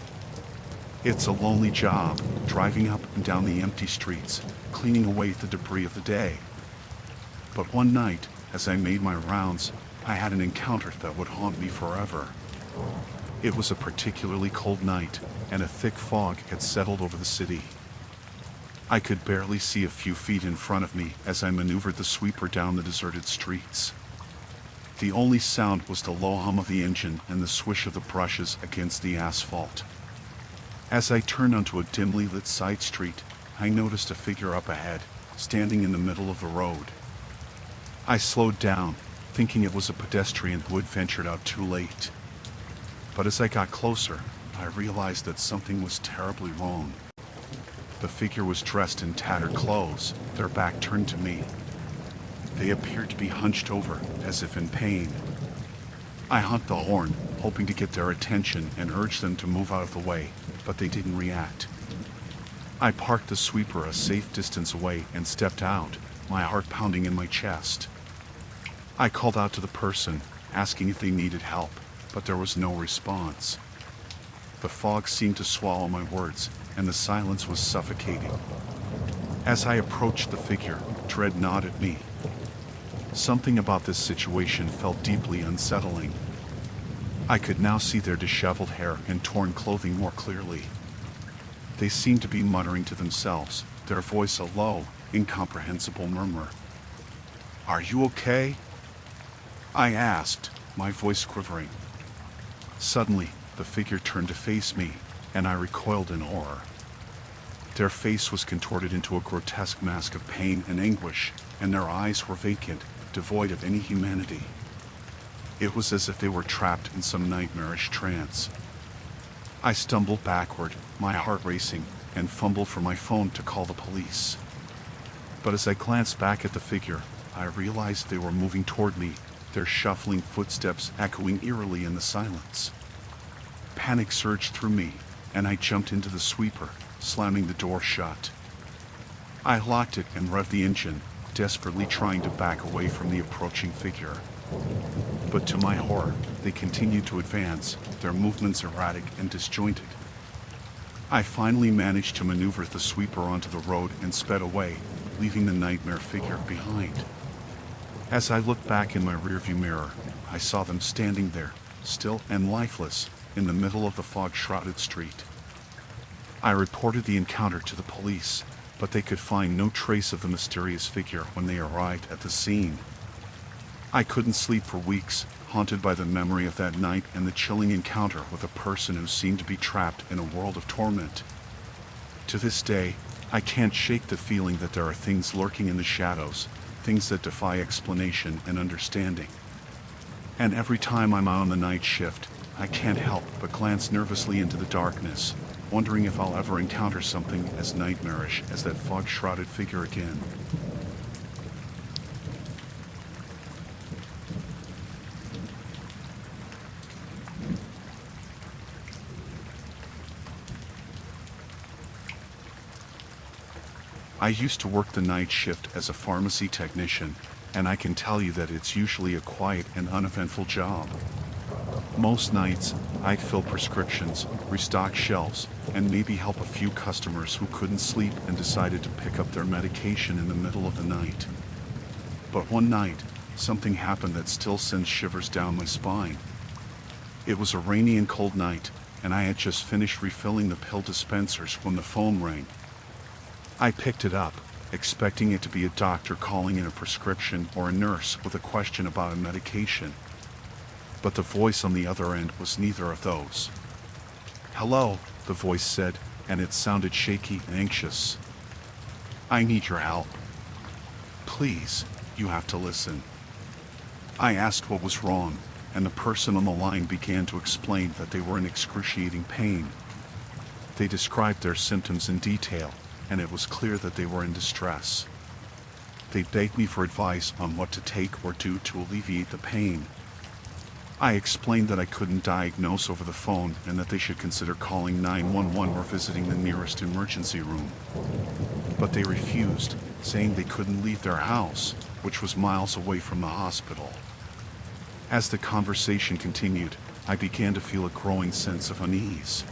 A: It's a lonely job, driving up and down the empty streets, cleaning away the debris of the day. But one night, as I made my rounds, I had an encounter that would haunt me forever. It was a particularly cold night, and a thick fog had settled over the city. I could barely see a few feet in front of me as I maneuvered the sweeper down the deserted streets. The only sound was the low hum of the engine and the swish of the brushes against the asphalt. As I turned onto a dimly lit side street, I noticed a figure up ahead, standing in the middle of the road. I slowed down, thinking it was a pedestrian who had ventured out too late. But as I got closer, I realized that something was terribly wrong. The figure was dressed in tattered clothes, their back turned to me. They appeared to be hunched over, as if in pain. I honked the horn, hoping to get their attention and urge them to move out of the way, but they didn't react. I parked the sweeper a safe distance away and stepped out, my heart pounding in my chest. I called out to the person, asking if they needed help, but there was no response. The fog seemed to swallow my words, and the silence was suffocating. As I approached the figure, dread gnawed at me. Something about this situation felt deeply unsettling. I could now see their disheveled hair and torn clothing more clearly. They seemed to be muttering to themselves, their voice a low, incomprehensible murmur. "Are you okay?" I asked, my voice quivering. Suddenly, the figure turned to face me, and I recoiled in horror. Their face was contorted into a grotesque mask of pain and anguish, and their eyes were vacant, devoid of any humanity. It was as if they were trapped in some nightmarish trance. I stumbled backward, my heart racing, and fumbled for my phone to call the police. But as I glanced back at the figure, I realized they were moving toward me, their shuffling footsteps echoing eerily in the silence. Panic surged through me, and I jumped into the sweeper, slamming the door shut. I locked it and revved the engine, desperately trying to back away from the approaching figure. But to my horror, they continued to advance, their movements erratic and disjointed. I finally managed to maneuver the sweeper onto the road and sped away, leaving the nightmare figure behind. As I looked back in my rearview mirror, I saw them standing there, still and lifeless, in the middle of the fog-shrouded street. I reported the encounter to the police, but they could find no trace of the mysterious figure when they arrived at the scene. I couldn't sleep for weeks, haunted by the memory of that night and the chilling encounter with a person who seemed to be trapped in a world of torment. To this day, I can't shake the feeling that there are things lurking in the shadows, things that defy explanation and understanding. And every time I'm out on the night shift, I can't help but glance nervously into the darkness, wondering if I'll ever encounter something as nightmarish as that fog-shrouded figure again. I used to work the night shift as a pharmacy technician, and I can tell you that it's usually a quiet and uneventful job. Most nights, I'd fill prescriptions, restock shelves, and maybe help a few customers who couldn't sleep and decided to pick up their medication in the middle of the night. But one night, something happened that still sends shivers down my spine. It was a rainy and cold night, and I had just finished refilling the pill dispensers when the phone rang. I picked it up, expecting it to be a doctor calling in a prescription or a nurse with a question about a medication. But the voice on the other end was neither of those. "Hello," the voice said, and it sounded shaky and anxious. "I need your help. Please, you have to listen." I asked what was wrong, and the person on the line began to explain that they were in excruciating pain. They described their symptoms in detail, and it was clear that they were in distress. They begged me for advice on what to take or do to alleviate the pain. I explained that I couldn't diagnose over the phone and that they should consider calling 911 or visiting the nearest emergency room. But they refused, saying they couldn't leave their house, which was miles away from the hospital. As the conversation continued, I began to feel a growing sense of unease.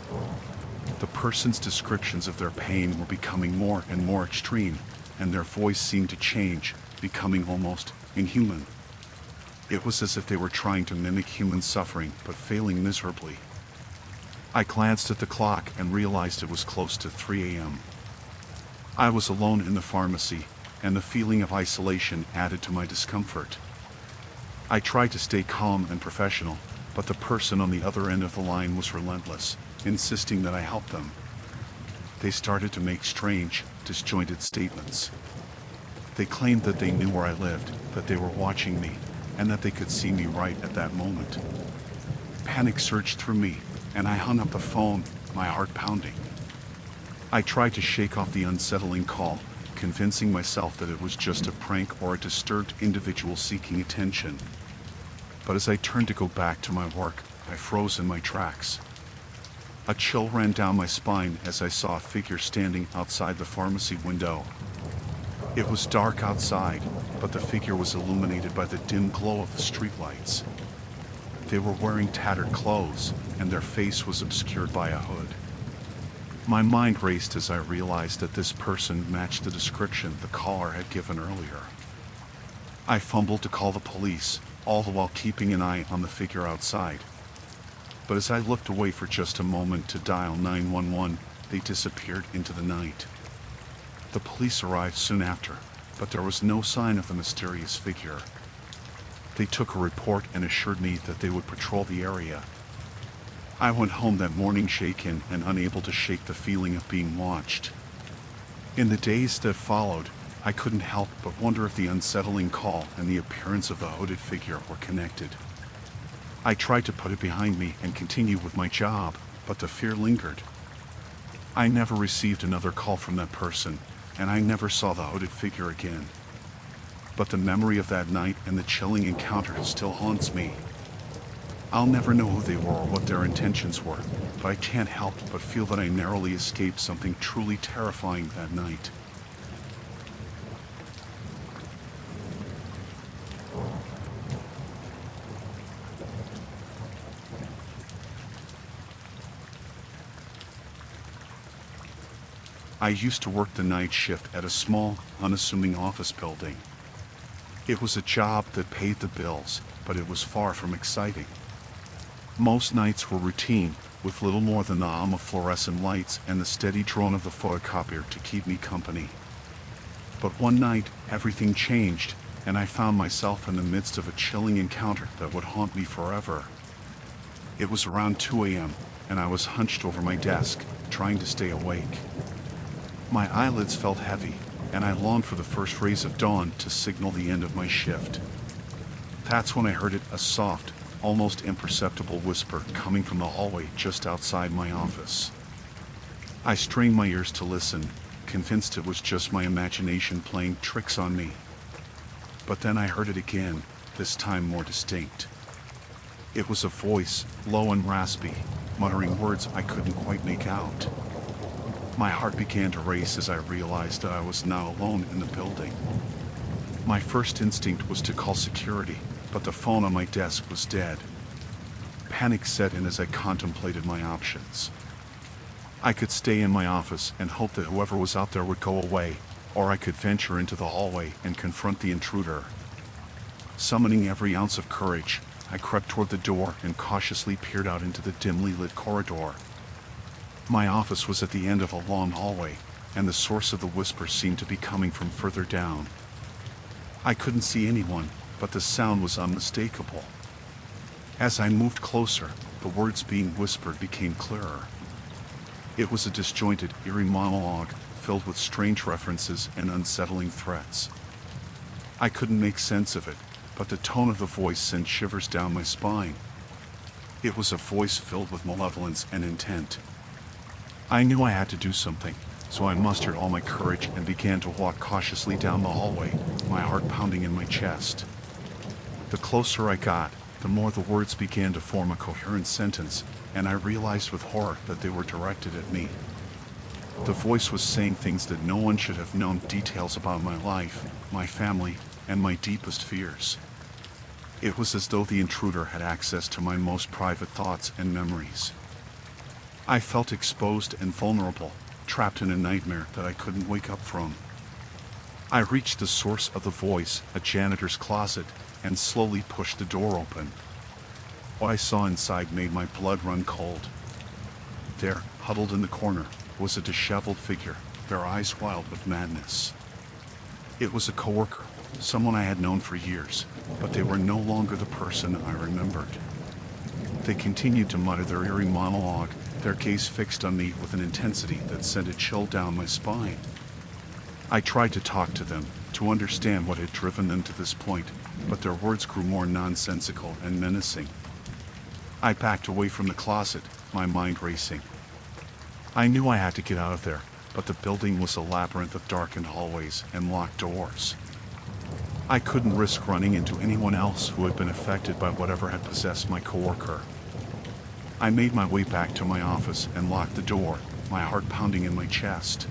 A: The person's descriptions of their pain were becoming more and more extreme, and their voice seemed to change, becoming almost inhuman. It was as if they were trying to mimic human suffering, but failing miserably. I glanced at the clock and realized it was close to 3 a.m. I was alone in the pharmacy, and the feeling of isolation added to my discomfort. I tried to stay calm and professional, but the person on the other end of the line was relentless, insisting that I help them. They started to make strange, disjointed statements. They claimed that they knew where I lived, that they were watching me, and that they could see me right at that moment. Panic surged through me, and I hung up the phone, my heart pounding. I tried to shake off the unsettling call, convincing myself that it was just a prank or a disturbed individual seeking attention. But as I turned to go back to my work, I froze in my tracks. A chill ran down my spine as I saw a figure standing outside the pharmacy window. It was dark outside, but the figure was illuminated by the dim glow of the streetlights. They were wearing tattered clothes, and their face was obscured by a hood. My mind raced as I realized that this person matched the description the caller had given earlier. I fumbled to call the police, all the while keeping an eye on the figure outside. But as I looked away for just a moment to dial 911, they disappeared into the night. The police arrived soon after, but there was no sign of the mysterious figure. They took a report and assured me that they would patrol the area. I went home that morning shaken and unable to shake the feeling of being watched. In the days that followed, I couldn't help but wonder if the unsettling call and the appearance of the hooded figure were connected. I tried to put it behind me and continue with my job, but the fear lingered. I never received another call from that person, and I never saw the hooded figure again. But the memory of that night and the chilling encounter still haunts me. I'll never know who they were or what their intentions were, but I can't help but feel that I narrowly escaped something truly terrifying that night. I used to work the night shift at a small, unassuming office building. It was a job that paid the bills, but it was far from exciting. Most nights were routine, with little more than the hum of fluorescent lights and the steady drone of the photocopier to keep me company. But one night, everything changed, and I found myself in the midst of a chilling encounter that would haunt me forever. It was around 2 a.m., and I was hunched over my desk, trying to stay awake. My eyelids felt heavy, and I longed for the first rays of dawn to signal the end of my shift. That's when I heard it, a soft, almost imperceptible whisper coming from the hallway just outside my office. I strained my ears to listen, convinced it was just my imagination playing tricks on me. But then I heard it again, this time more distinct. It was a voice, low and raspy, muttering words I couldn't quite make out. My heart began to race as I realized that I was now alone in the building. My first instinct was to call security, but the phone on my desk was dead. Panic set in as I contemplated my options. I could stay in my office and hope that whoever was out there would go away, or I could venture into the hallway and confront the intruder. Summoning every ounce of courage, I crept toward the door and cautiously peered out into the dimly lit corridor. My office was at the end of a long hallway, and the source of the whisper seemed to be coming from further down. I couldn't see anyone, but the sound was unmistakable. As I moved closer, the words being whispered became clearer. It was a disjointed, eerie monologue filled with strange references and unsettling threats. I couldn't make sense of it, but the tone of the voice sent shivers down my spine. It was a voice filled with malevolence and intent. I knew I had to do something, so I mustered all my courage and began to walk cautiously down the hallway, my heart pounding in my chest. The closer I got, the more the words began to form a coherent sentence, and I realized with horror that they were directed at me. The voice was saying things that no one should have known, details about my life, my family, and my deepest fears. It was as though the intruder had access to my most private thoughts and memories. I felt exposed and vulnerable, trapped in a nightmare that I couldn't wake up from. I reached the source of the voice, a janitor's closet, and slowly pushed the door open. What I saw inside made my blood run cold. There, huddled in the corner, was a disheveled figure, their eyes wild with madness. It was a coworker, someone I had known for years, but they were no longer the person I remembered. They continued to mutter their eerie monologue, their gaze fixed on me with an intensity that sent a chill down my spine. I tried to talk to them, to understand what had driven them to this point, but their words grew more nonsensical and menacing. I backed away from the closet, my mind racing. I knew I had to get out of there, but the building was a labyrinth of darkened hallways and locked doors. I couldn't risk running into anyone else who had been affected by whatever had possessed my coworker. I made my way back to my office and locked the door, my heart pounding in my chest.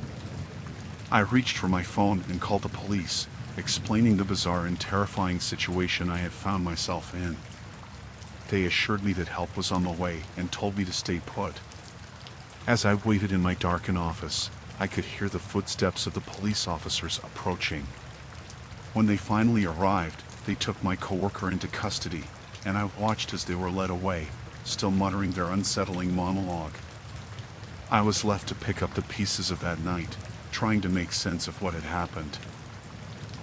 A: I reached for my phone and called the police, explaining the bizarre and terrifying situation I had found myself in. They assured me that help was on the way and told me to stay put. As I waited in my darkened office, I could hear the footsteps of the police officers approaching. When they finally arrived, they took my coworker into custody, and I watched as they were led away, still muttering their unsettling monologue. I was left to pick up the pieces of that night, trying to make sense of what had happened.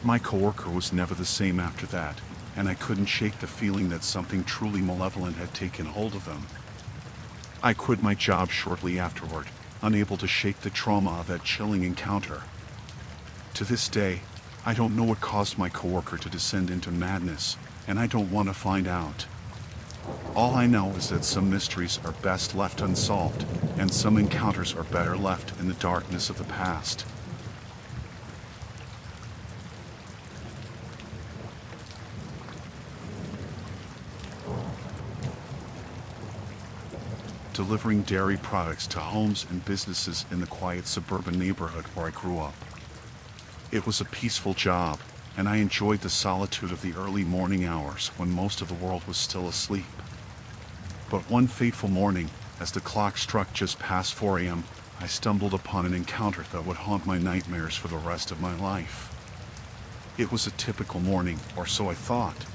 A: My coworker was never the same after that, and I couldn't shake the feeling that something truly malevolent had taken hold of him. I quit my job shortly afterward, unable to shake the trauma of that chilling encounter. To this day, I don't know what caused my coworker to descend into madness, and I don't want to find out. All I know is that some mysteries are best left unsolved, and some encounters are better left in the darkness of the past. Delivering dairy products to homes and businesses in the quiet suburban neighborhood where I grew up. It was a peaceful job, and I enjoyed the solitude of the early morning hours when most of the world was still asleep. But one fateful morning, as the clock struck just past 4 a.m., I stumbled upon an encounter that would haunt my nightmares for the rest of my life. It was a typical morning, or so I thought.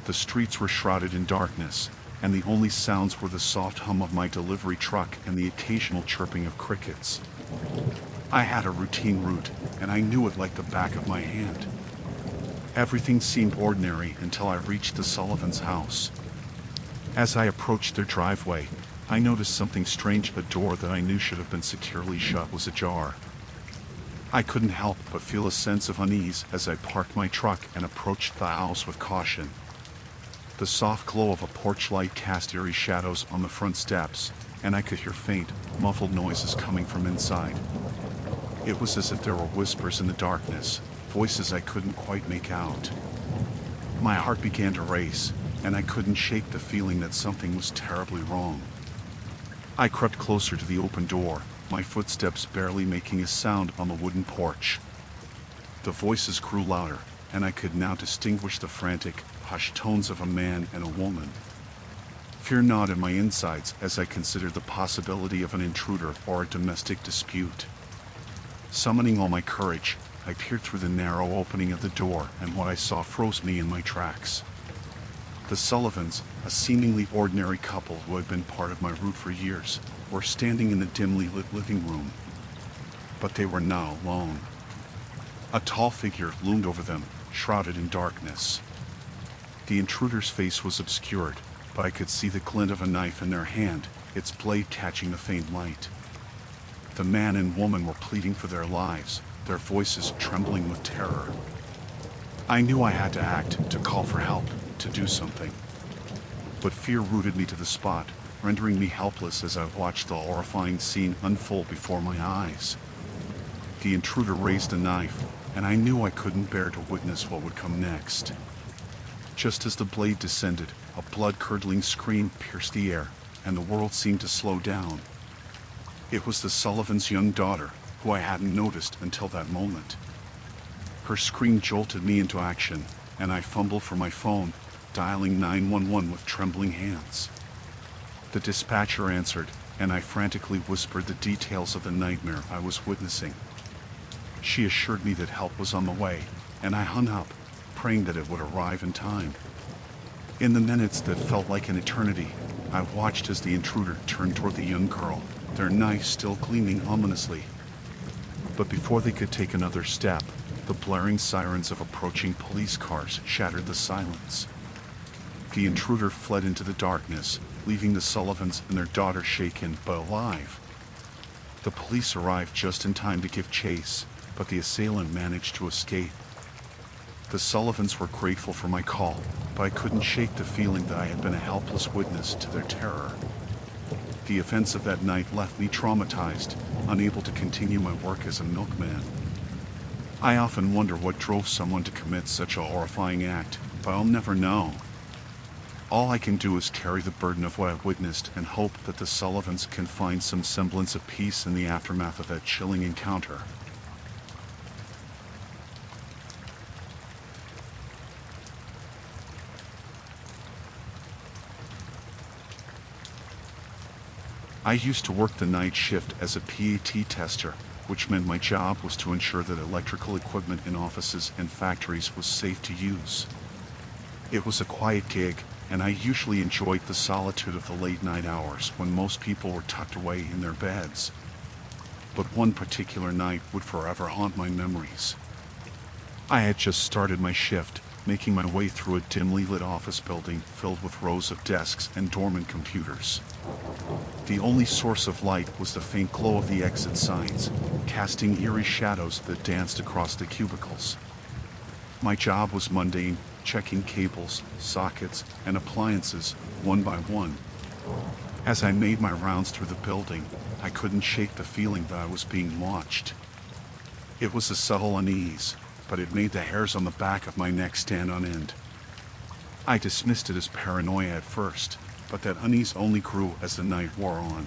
A: The streets were shrouded in darkness, and the only sounds were the soft hum of my delivery truck and the occasional chirping of crickets. I had a routine route, and I knew it like the back of my hand. Everything seemed ordinary until I reached the Sullivan's house. As I approached their driveway, I noticed something strange. The door that I knew should have been securely shut was ajar. I couldn't help but feel a sense of unease as I parked my truck and approached the house with caution. The soft glow of a porch light cast eerie shadows on the front steps, and I could hear faint, muffled noises coming from inside. It was as if there were whispers in the darkness, voices I couldn't quite make out. My heart began to race, and I couldn't shake the feeling that something was terribly wrong. I crept closer to the open door, my footsteps barely making a sound on the wooden porch. The voices grew louder, and I could now distinguish the frantic, hushed tones of a man and a woman. Fear gnawed in my insides as I considered the possibility of an intruder or a domestic dispute. Summoning all my courage, I peered through the narrow opening of the door, and what I saw froze me in my tracks. The Sullivans, a seemingly ordinary couple who had been part of my route for years, were standing in the dimly lit living room. But they were now alone. A tall figure loomed over them, shrouded in darkness. The intruder's face was obscured, but I could see the glint of a knife in their hand, its blade catching the faint light. The man and woman were pleading for their lives, their voices trembling with terror. I knew I had to act, to call for help, to do something. But fear rooted me to the spot, rendering me helpless as I watched the horrifying scene unfold before my eyes. The intruder raised a knife, and I knew I couldn't bear to witness what would come next. Just as the blade descended, a blood-curdling scream pierced the air, and the world seemed to slow down. It was the Sullivans' young daughter, who I hadn't noticed until that moment. Her scream jolted me into action, and I fumbled for my phone, dialing 911 with trembling hands. The dispatcher answered, and I frantically whispered the details of the nightmare I was witnessing. She assured me that help was on the way, and I hung up, praying that it would arrive in time. In the minutes that felt like an eternity, I watched as the intruder turned toward the young girl, their knife still gleaming ominously. But before they could take another step, the blaring sirens of approaching police cars shattered the silence. The intruder fled into the darkness, leaving the Sullivans and their daughter shaken but alive. The police arrived just in time to give chase, but the assailant managed to escape. The Sullivans were grateful for my call, but I couldn't shake the feeling that I had been a helpless witness to their terror. The events of that night left me traumatized, unable to continue my work as a milkman. I often wonder what drove someone to commit such a horrifying act, but I'll never know. All I can do is carry the burden of what I've witnessed and hope that the Sullivans can find some semblance of peace in the aftermath of that chilling encounter. I used to work the night shift as a PAT tester, which meant my job was to ensure that electrical equipment in offices and factories was safe to use. It was a quiet gig, and I usually enjoyed the solitude of the late night hours when most people were tucked away in their beds. But one particular night would forever haunt my memories. I had just started my shift, making my way through a dimly lit office building filled with rows of desks and dormant computers. The only source of light was the faint glow of the exit signs, casting eerie shadows that danced across the cubicles. My job was mundane, checking cables, sockets, and appliances one by one. As I made my rounds through the building, I couldn't shake the feeling that I was being watched. It was a subtle unease, but it made the hairs on the back of my neck stand on end. I dismissed it as paranoia at first, but that unease only grew as the night wore on.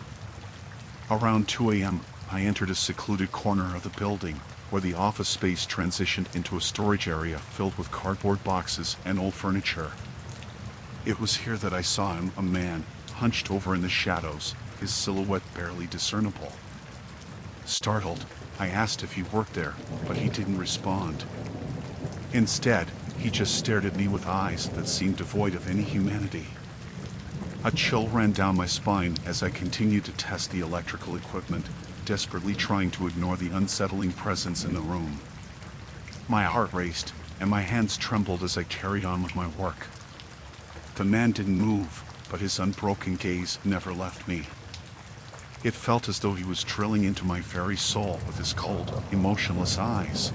A: Around 2 a.m., I entered a secluded corner of the building, where the office space transitioned into a storage area filled with cardboard boxes and old furniture. It was here that I saw a man, hunched over in the shadows, his silhouette barely discernible. Startled, I asked if he worked there, but he didn't respond. Instead, he just stared at me with eyes that seemed devoid of any humanity. A chill ran down my spine as I continued to test the electrical equipment, desperately trying to ignore the unsettling presence in the room. My heart raced, and my hands trembled as I carried on with my work. The man didn't move, but his unbroken gaze never left me. It felt as though he was drilling into my very soul with his cold, emotionless eyes.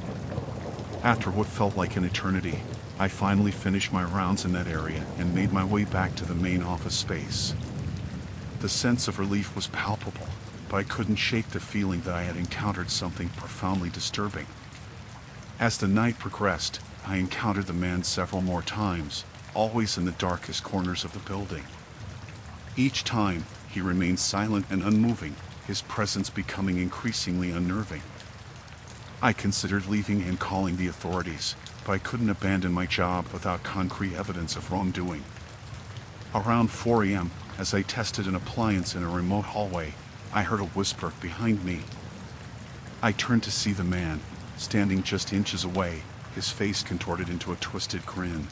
A: After what felt like an eternity, I finally finished my rounds in that area and made my way back to the main office space. The sense of relief was palpable, but I couldn't shake the feeling that I had encountered something profoundly disturbing. As the night progressed, I encountered the man several more times, always in the darkest corners of the building. Each time, he remained silent and unmoving, his presence becoming increasingly unnerving. I considered leaving and calling the authorities, but I couldn't abandon my job without concrete evidence of wrongdoing. Around 4 a.m., as I tested an appliance in a remote hallway, I heard a whisper behind me. I turned to see the man, standing just inches away, his face contorted into a twisted grin.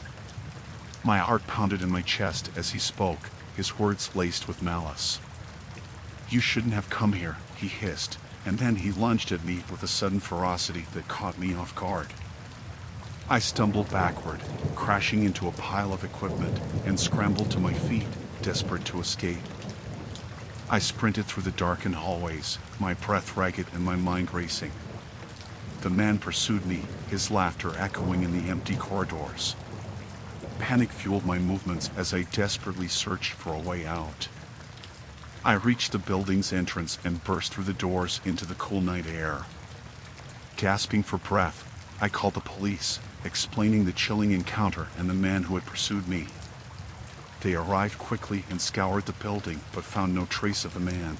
A: My heart pounded in my chest as he spoke, his words laced with malice. "You shouldn't have come here," he hissed, and then he lunged at me with a sudden ferocity that caught me off guard. I stumbled backward, crashing into a pile of equipment, and scrambled to my feet, desperate to escape. I sprinted through the darkened hallways, my breath ragged and my mind racing. The man pursued me, his laughter echoing in the empty corridors. Panic fueled my movements as I desperately searched for a way out. I reached the building's entrance and burst through the doors into the cool night air. Gasping for breath, I called the police, explaining the chilling encounter and the man who had pursued me. They arrived quickly and scoured the building, but found no trace of the man.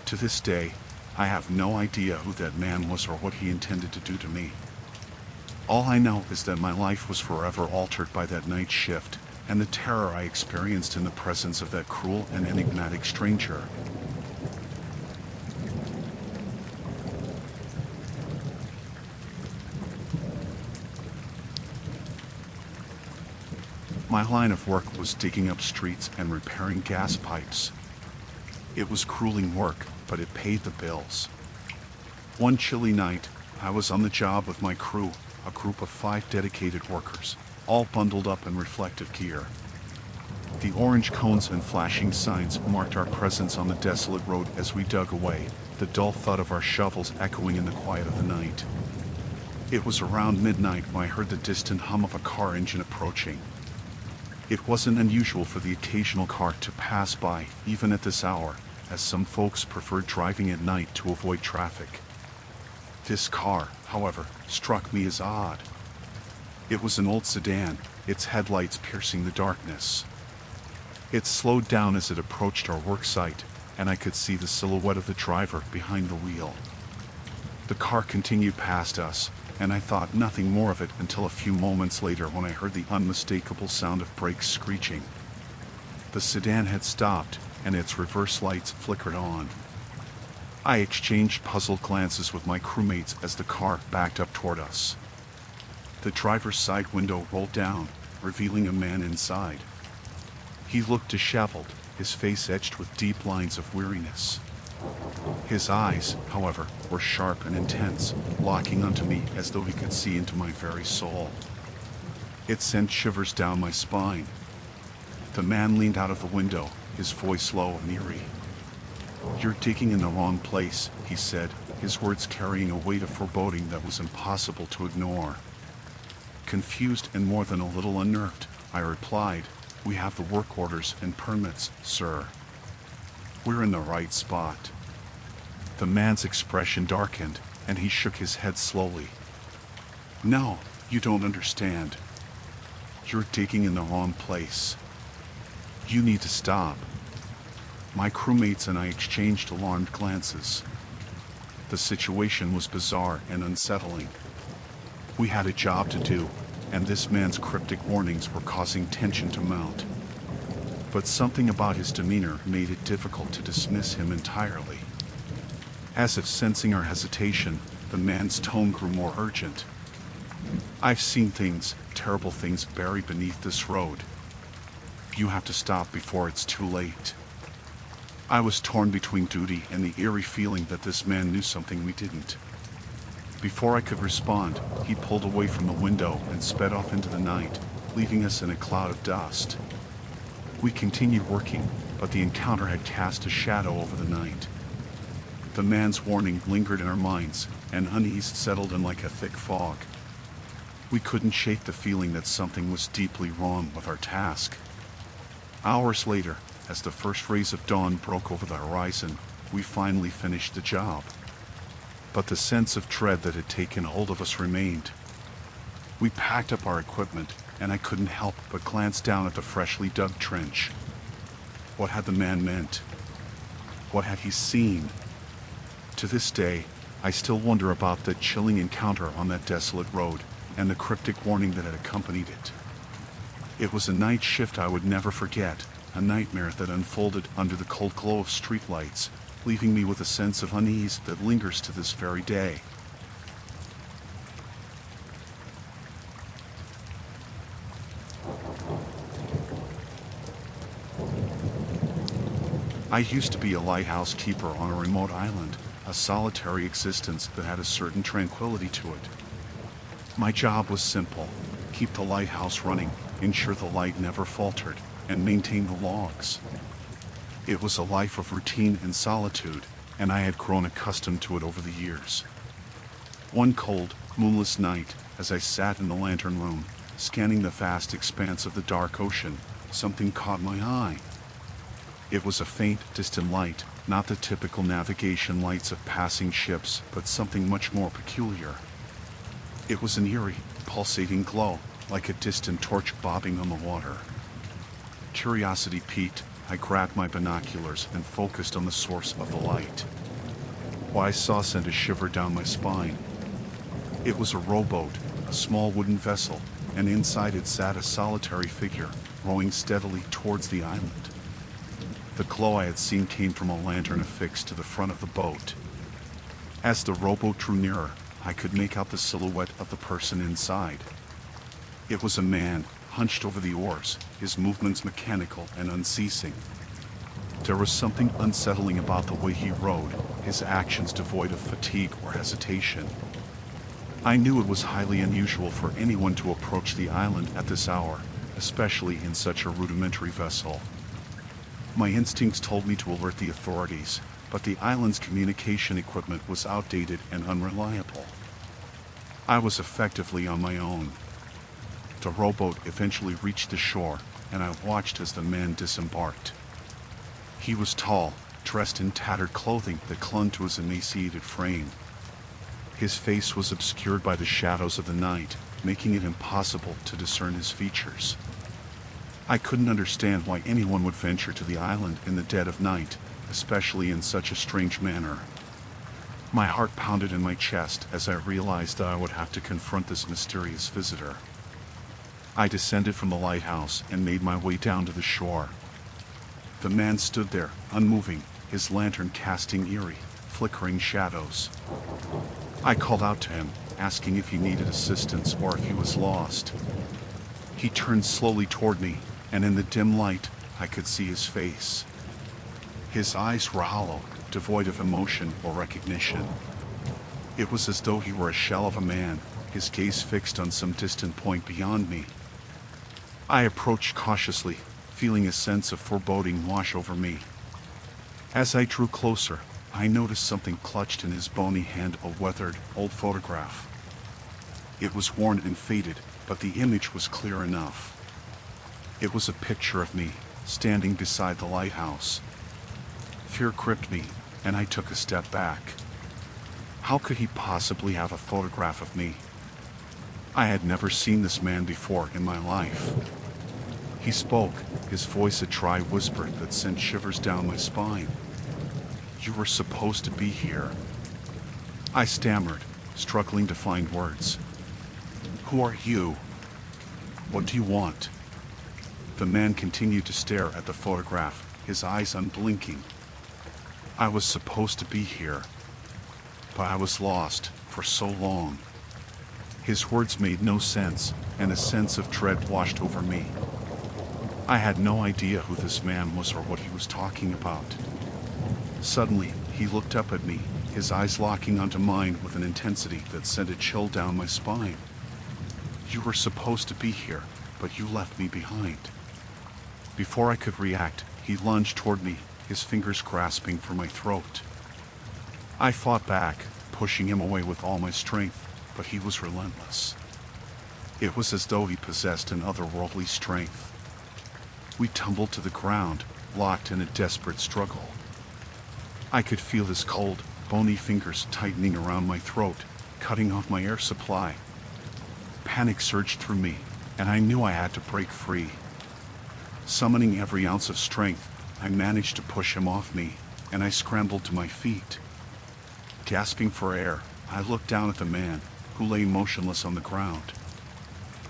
A: To this day, I have no idea who that man was or what he intended to do to me. All I know is that my life was forever altered by that night shift, and the terror I experienced in the presence of that cruel and enigmatic stranger. My line of work was digging up streets and repairing gas pipes. It was grueling work, but it paid the bills. One chilly night, I was on the job with my crew, a group of 5 dedicated workers, all bundled up in reflective gear. The orange cones and flashing signs marked our presence on the desolate road as we dug away, the dull thud of our shovels echoing in the quiet of the night. It was around midnight when I heard the distant hum of a car engine approaching. It wasn't unusual for the occasional car to pass by, even at this hour, as some folks preferred driving at night to avoid traffic. This car, however, struck me as odd. It was an old sedan, its headlights piercing the darkness. It slowed down as it approached our work site, and I could see the silhouette of the driver behind the wheel. The car continued past us, and I thought nothing more of it until a few moments later when I heard the unmistakable sound of brakes screeching. The sedan had stopped, and its reverse lights flickered on. I exchanged puzzled glances with my crewmates as the car backed up toward us. The driver's side window rolled down, revealing a man inside. He looked disheveled, his face etched with deep lines of weariness. His eyes, however, were sharp and intense, locking onto me as though he could see into my very soul. It sent shivers down my spine. The man leaned out of the window, his voice low and eerie. "You're digging in the wrong place," he said, his words carrying a weight of foreboding that was impossible to ignore. Confused and more than a little unnerved, I replied, "We have the work orders and permits, sir. We're in the right spot." The man's expression darkened, and he shook his head slowly. "No, you don't understand. You're digging in the wrong place. You need to stop." My crewmates and I exchanged alarmed glances. The situation was bizarre and unsettling. We had a job to do, and this man's cryptic warnings were causing tension to mount. But something about his demeanor made it difficult to dismiss him entirely. As if sensing our hesitation, the man's tone grew more urgent. "I've seen things, terrible things buried beneath this road. You have to stop before it's too late." I was torn between duty and the eerie feeling that this man knew something we didn't. Before I could respond, he pulled away from the window and sped off into the night, leaving us in a cloud of dust. We continued working, but the encounter had cast a shadow over the night. The man's warning lingered in our minds, and unease settled in like a thick fog. We couldn't shake the feeling that something was deeply wrong with our task. Hours later, as the first rays of dawn broke over the horizon, we finally finished the job. But the sense of dread that had taken hold of us remained. We packed up our equipment, and I couldn't help but glance down at the freshly dug trench. What had the man meant? What had he seen? To this day, I still wonder about that chilling encounter on that desolate road, and the cryptic warning that had accompanied it. It was a night shift I would never forget, a nightmare that unfolded under the cold glow of streetlights, leaving me with a sense of unease that lingers to this very day. I used to be a lighthouse keeper on a remote island, a solitary existence that had a certain tranquility to it. My job was simple: keep the lighthouse running, ensure the light never faltered, and maintain the logs. It was a life of routine and solitude, and I had grown accustomed to it over the years. One cold, moonless night, as I sat in the lantern room, scanning the vast expanse of the dark ocean, something caught my eye. It was a faint, distant light, not the typical navigation lights of passing ships, but something much more peculiar. It was an eerie, pulsating glow, like a distant torch bobbing on the water. Curiosity piqued, I grabbed my binoculars and focused on the source of the light. What I saw sent a shiver down my spine. It was a rowboat, a small wooden vessel, and inside it sat a solitary figure, rowing steadily towards the island. The glow I had seen came from a lantern affixed to the front of the boat. As the rowboat drew nearer, I could make out the silhouette of the person inside. It was a man, hunched over the oars, his movements mechanical and unceasing. There was something unsettling about the way he rowed, his actions devoid of fatigue or hesitation. I knew it was highly unusual for anyone to approach the island at this hour, especially in such a rudimentary vessel. My instincts told me to alert the authorities, but the island's communication equipment was outdated and unreliable. I was effectively on my own. The rowboat eventually reached the shore, and I watched as the man disembarked. He was tall, dressed in tattered clothing that clung to his emaciated frame. His face was obscured by the shadows of the night, making it impossible to discern his features. I couldn't understand why anyone would venture to the island in the dead of night, especially in such a strange manner. My heart pounded in my chest as I realized that I would have to confront this mysterious visitor. I descended from the lighthouse and made my way down to the shore. The man stood there, unmoving, his lantern casting eerie, flickering shadows. I called out to him, asking if he needed assistance or if he was lost. He turned slowly toward me, and in the dim light, I could see his face. His eyes were hollow, devoid of emotion or recognition. It was as though he were a shell of a man, his gaze fixed on some distant point beyond me. I approached cautiously, feeling a sense of foreboding wash over me. As I drew closer, I noticed something clutched in his bony hand, a weathered, old photograph. It was worn and faded, but the image was clear enough. It was a picture of me, standing beside the lighthouse. Fear gripped me, and I took a step back. How could he possibly have a photograph of me? I had never seen this man before in my life. He spoke, his voice a dry whisper that sent shivers down my spine. "You were supposed to be here." I stammered, struggling to find words. "Who are you? What do you want?" The man continued to stare at the photograph, his eyes unblinking. "I was supposed to be here, but I was lost for so long." His words made no sense, and a sense of dread washed over me. I had no idea who this man was or what he was talking about. Suddenly, he looked up at me, his eyes locking onto mine with an intensity that sent a chill down my spine. "You were supposed to be here, but you left me behind." Before I could react, he lunged toward me, his fingers grasping for my throat. I fought back, pushing him away with all my strength, but he was relentless. It was as though he possessed an otherworldly strength. We tumbled to the ground, locked in a desperate struggle. I could feel his cold, bony fingers tightening around my throat, cutting off my air supply. Panic surged through me, and I knew I had to break free. Summoning every ounce of strength, I managed to push him off me, and I scrambled to my feet. Gasping for air, I looked down at the man, who lay motionless on the ground.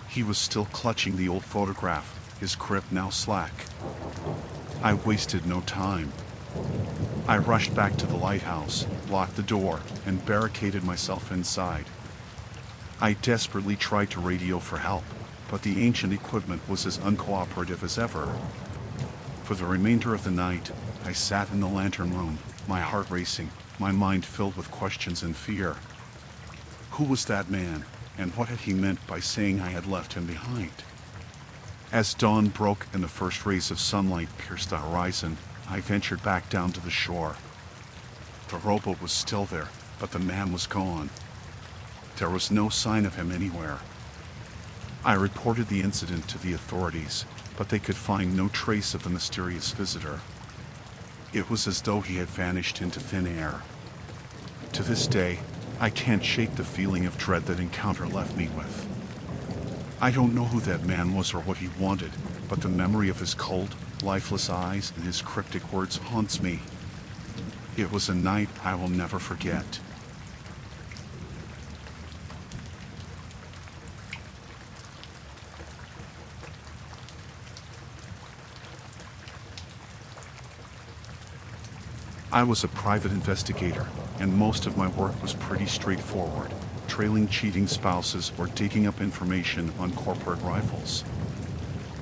A: He was still clutching the old photograph, his grip now slack. I wasted no time. I rushed back to the lighthouse, locked the door, and barricaded myself inside. I desperately tried to radio for help, but the ancient equipment was as uncooperative as ever. For the remainder of the night, I sat in the lantern room, my heart racing, my mind filled with questions and fear. Who was that man, and what had he meant by saying I had left him behind? As dawn broke and the first rays of sunlight pierced the horizon, I ventured back down to the shore. The rowboat was still there, but the man was gone. There was no sign of him anywhere. I reported the incident to the authorities, but they could find no trace of the mysterious visitor. It was as though he had vanished into thin air. To this day, I can't shake the feeling of dread that encounter left me with. I don't know who that man was or what he wanted, but the memory of his cold, lifeless eyes and his cryptic words haunts me. It was a night I will never forget. I was a private investigator, and most of my work was pretty straightforward, trailing cheating spouses or digging up information on corporate rivals.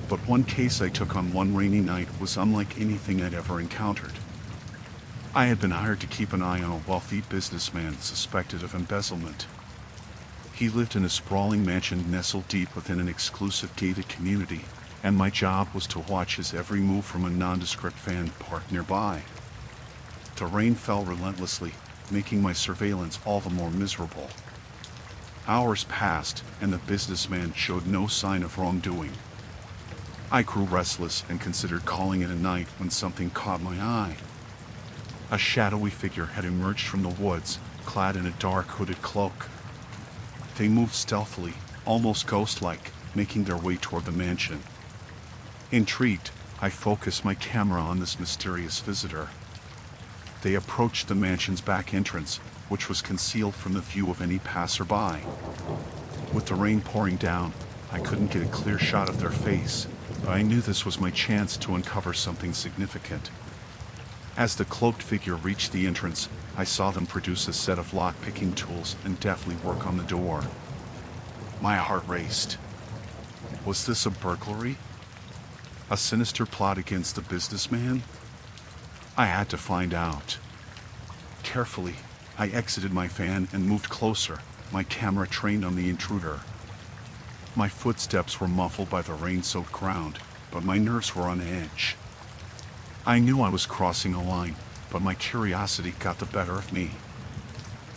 A: But one case I took on one rainy night was unlike anything I'd ever encountered. I had been hired to keep an eye on a wealthy businessman suspected of embezzlement. He lived in a sprawling mansion nestled deep within an exclusive gated community, and my job was to watch his every move from a nondescript van parked nearby. The rain fell relentlessly, making my surveillance all the more miserable. Hours passed, and the businessman showed no sign of wrongdoing. I grew restless and considered calling it a night when something caught my eye. A shadowy figure had emerged from the woods, clad in a dark hooded cloak. They moved stealthily, almost ghost-like, making their way toward the mansion. Intrigued, I focused my camera on this mysterious visitor. They approached the mansion's back entrance, which was concealed from the view of any passerby. With the rain pouring down, I couldn't get a clear shot of their face, but I knew this was my chance to uncover something significant. As the cloaked figure reached the entrance, I saw them produce a set of lock-picking tools and deftly work on the door. My heart raced. Was this a burglary? A sinister plot against the businessman? I had to find out. Carefully, I exited my van and moved closer, my camera trained on the intruder. My footsteps were muffled by the rain-soaked ground, but my nerves were on edge. I knew I was crossing a line, but my curiosity got the better of me.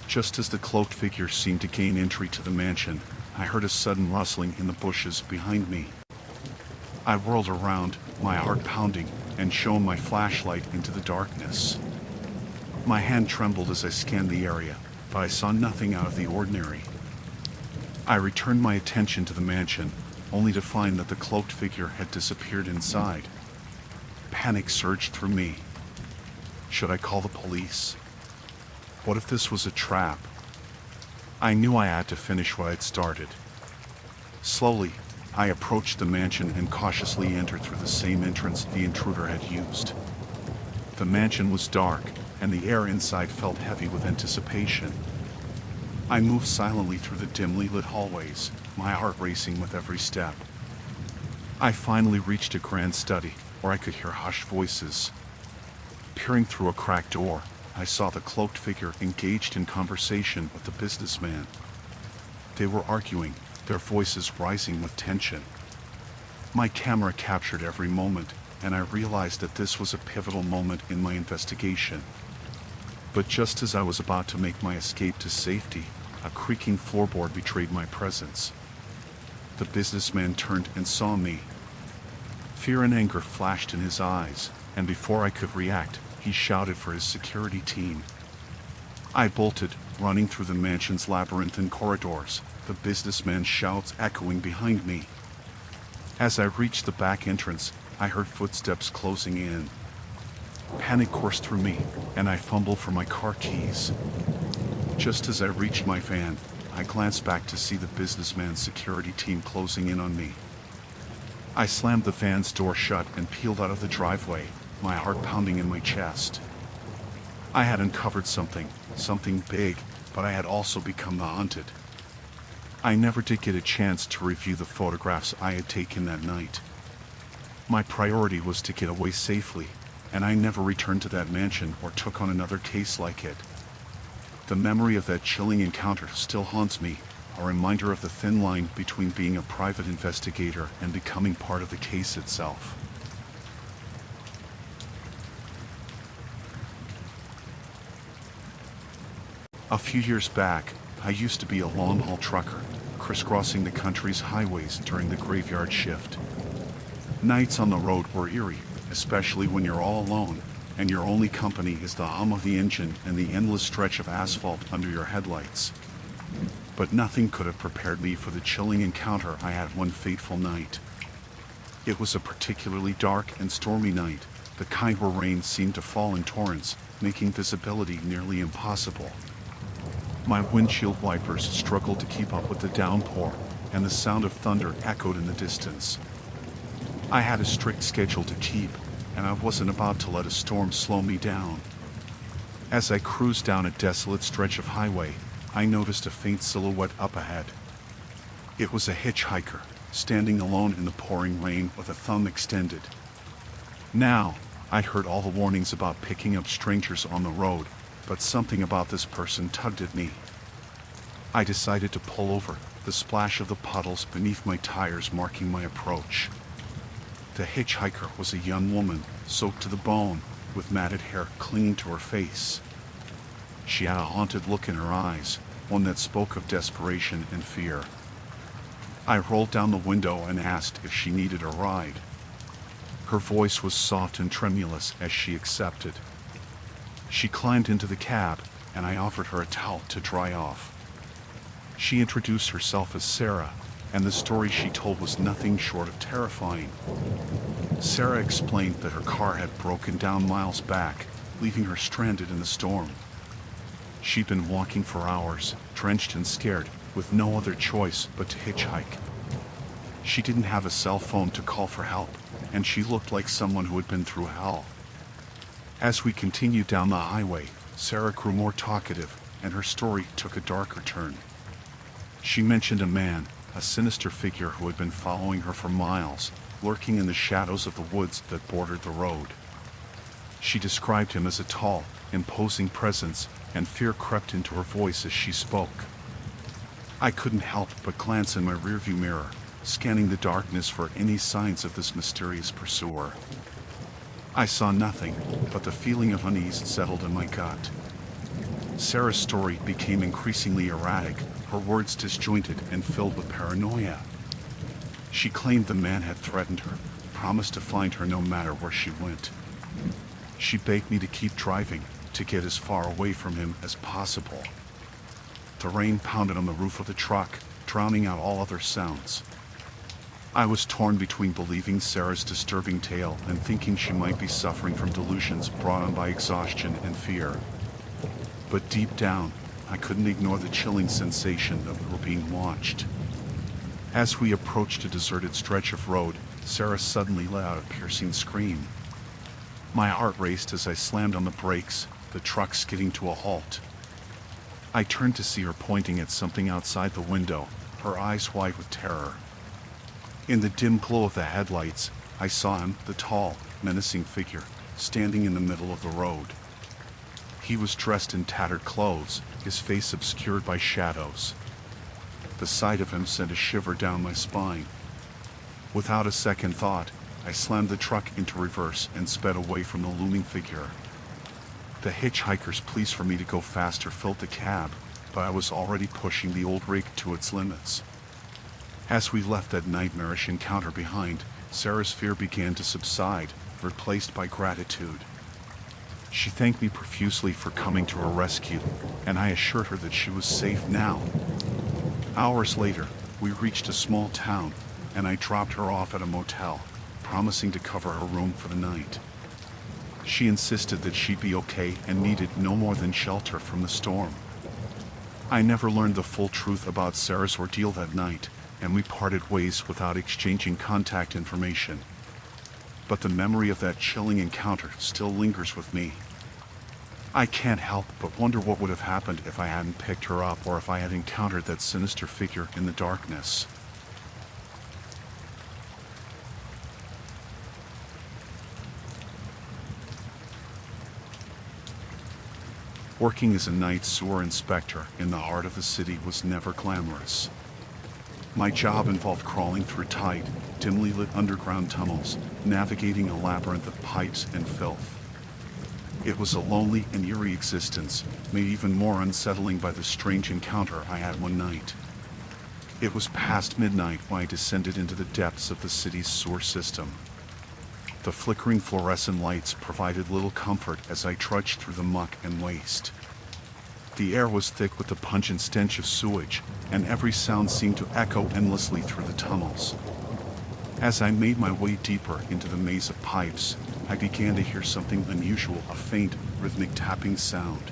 A: Just as the cloaked figure seemed to gain entry to the mansion, I heard a sudden rustling in the bushes behind me. I whirled around, my heart pounding, and shone my flashlight into the darkness. My hand trembled as I scanned the area, but I saw nothing out of the ordinary. I returned my attention to the mansion, only to find that the cloaked figure had disappeared inside. Panic surged through me. Should I call the police? What if this was a trap? I knew I had to finish what I'd started. Slowly, I approached the mansion and cautiously entered through the same entrance the intruder had used. The mansion was dark, and the air inside felt heavy with anticipation. I moved silently through the dimly lit hallways, my heart racing with every step. I finally reached a grand study, where I could hear hushed voices. Peering through a cracked door, I saw the cloaked figure engaged in conversation with the businessman. They were arguing, their voices rising with tension. My camera captured every moment, and I realized that this was a pivotal moment in my investigation. But just as I was about to make my escape to safety, a creaking floorboard betrayed my presence. The businessman turned and saw me. Fear and anger flashed in his eyes, and before I could react, he shouted for his security team. I bolted, running through the mansion's labyrinthine corridors, the businessman's shouts echoing behind me. As I reached the back entrance, I heard footsteps closing in. Panic coursed through me, and I fumbled for my car keys. Just as I reached my van, I glanced back to see the businessman's security team closing in on me. I slammed the van's door shut and peeled out of the driveway, my heart pounding in my chest. I had uncovered something big, but I had also become the hunted. I never did get a chance to review the photographs I had taken that night. My priority was to get away safely, and I never returned to that mansion or took on another case like it. The memory of that chilling encounter still haunts me, a reminder of the thin line between being a private investigator and becoming part of the case itself. A few years back, I used to be a long-haul trucker, crisscrossing the country's highways during the graveyard shift. Nights on the road were eerie, especially when you're all alone, and your only company is the hum of the engine and the endless stretch of asphalt under your headlights. But nothing could have prepared me for the chilling encounter I had one fateful night. It was a particularly dark and stormy night, the kind where rain seemed to fall in torrents, making visibility nearly impossible. My windshield wipers struggled to keep up with the downpour, and the sound of thunder echoed in the distance. I had a strict schedule to keep, and I wasn't about to let a storm slow me down. As I cruised down a desolate stretch of highway, I noticed a faint silhouette up ahead. It was a hitchhiker, standing alone in the pouring rain with a thumb extended. Now, I'd heard all the warnings about picking up strangers on the road, but something about this person tugged at me. I decided to pull over, the splash of the puddles beneath my tires marking my approach. The hitchhiker was a young woman, soaked to the bone, with matted hair clinging to her face. She had a haunted look in her eyes, one that spoke of desperation and fear. I rolled down the window and asked if she needed a ride. Her voice was soft and tremulous as she accepted. She climbed into the cab, and I offered her a towel to dry off. She introduced herself as Sarah, and the story she told was nothing short of terrifying. Sarah explained that her car had broken down miles back, leaving her stranded in the storm. She'd been walking for hours, drenched and scared, with no other choice but to hitchhike. She didn't have a cell phone to call for help, and she looked like someone who had been through hell. As we continued down the highway, Sarah grew more talkative, and her story took a darker turn. She mentioned a man, a sinister figure who had been following her for miles, lurking in the shadows of the woods that bordered the road. She described him as a tall, imposing presence, and fear crept into her voice as she spoke. I couldn't help but glance in my rearview mirror, scanning the darkness for any signs of this mysterious pursuer. I saw nothing, but the feeling of unease settled in my gut. Sarah's story became increasingly erratic, her words disjointed and filled with paranoia. She claimed the man had threatened her, promised to find her no matter where she went. She begged me to keep driving, to get as far away from him as possible. The rain pounded on the roof of the truck, drowning out all other sounds. I was torn between believing Sarah's disturbing tale and thinking she might be suffering from delusions brought on by exhaustion and fear. But deep down, I couldn't ignore the chilling sensation that we were being watched. As we approached a deserted stretch of road, Sarah suddenly let out a piercing scream. My heart raced as I slammed on the brakes, the truck skidding to a halt. I turned to see her pointing at something outside the window, her eyes wide with terror. In the dim glow of the headlights, I saw him, the tall, menacing figure, standing in the middle of the road. He was dressed in tattered clothes, his face obscured by shadows. The sight of him sent a shiver down my spine. Without a second thought, I slammed the truck into reverse and sped away from the looming figure. The hitchhiker's pleas for me to go faster filled the cab, but I was already pushing the old rig to its limits. As we left that nightmarish encounter behind, Sarah's fear began to subside, replaced by gratitude. She thanked me profusely for coming to her rescue, and I assured her that she was safe now. Hours later, we reached a small town, and I dropped her off at a motel, promising to cover her room for the night. She insisted that she'd be okay and needed no more than shelter from the storm. I never learned the full truth about Sarah's ordeal that night, and we parted ways without exchanging contact information. But the memory of that chilling encounter still lingers with me. I can't help but wonder what would have happened if I hadn't picked her up or if I had encountered that sinister figure in the darkness. Working as a night sewer inspector in the heart of the city was never glamorous. My job involved crawling through tight, dimly lit underground tunnels, navigating a labyrinth of pipes and filth. It was a lonely and eerie existence, made even more unsettling by the strange encounter I had one night. It was past midnight when I descended into the depths of the city's sewer system. The flickering fluorescent lights provided little comfort as I trudged through the muck and waste. The air was thick with the pungent stench of sewage, and every sound seemed to echo endlessly through the tunnels. As I made my way deeper into the maze of pipes, I began to hear something unusual, a faint, rhythmic tapping sound.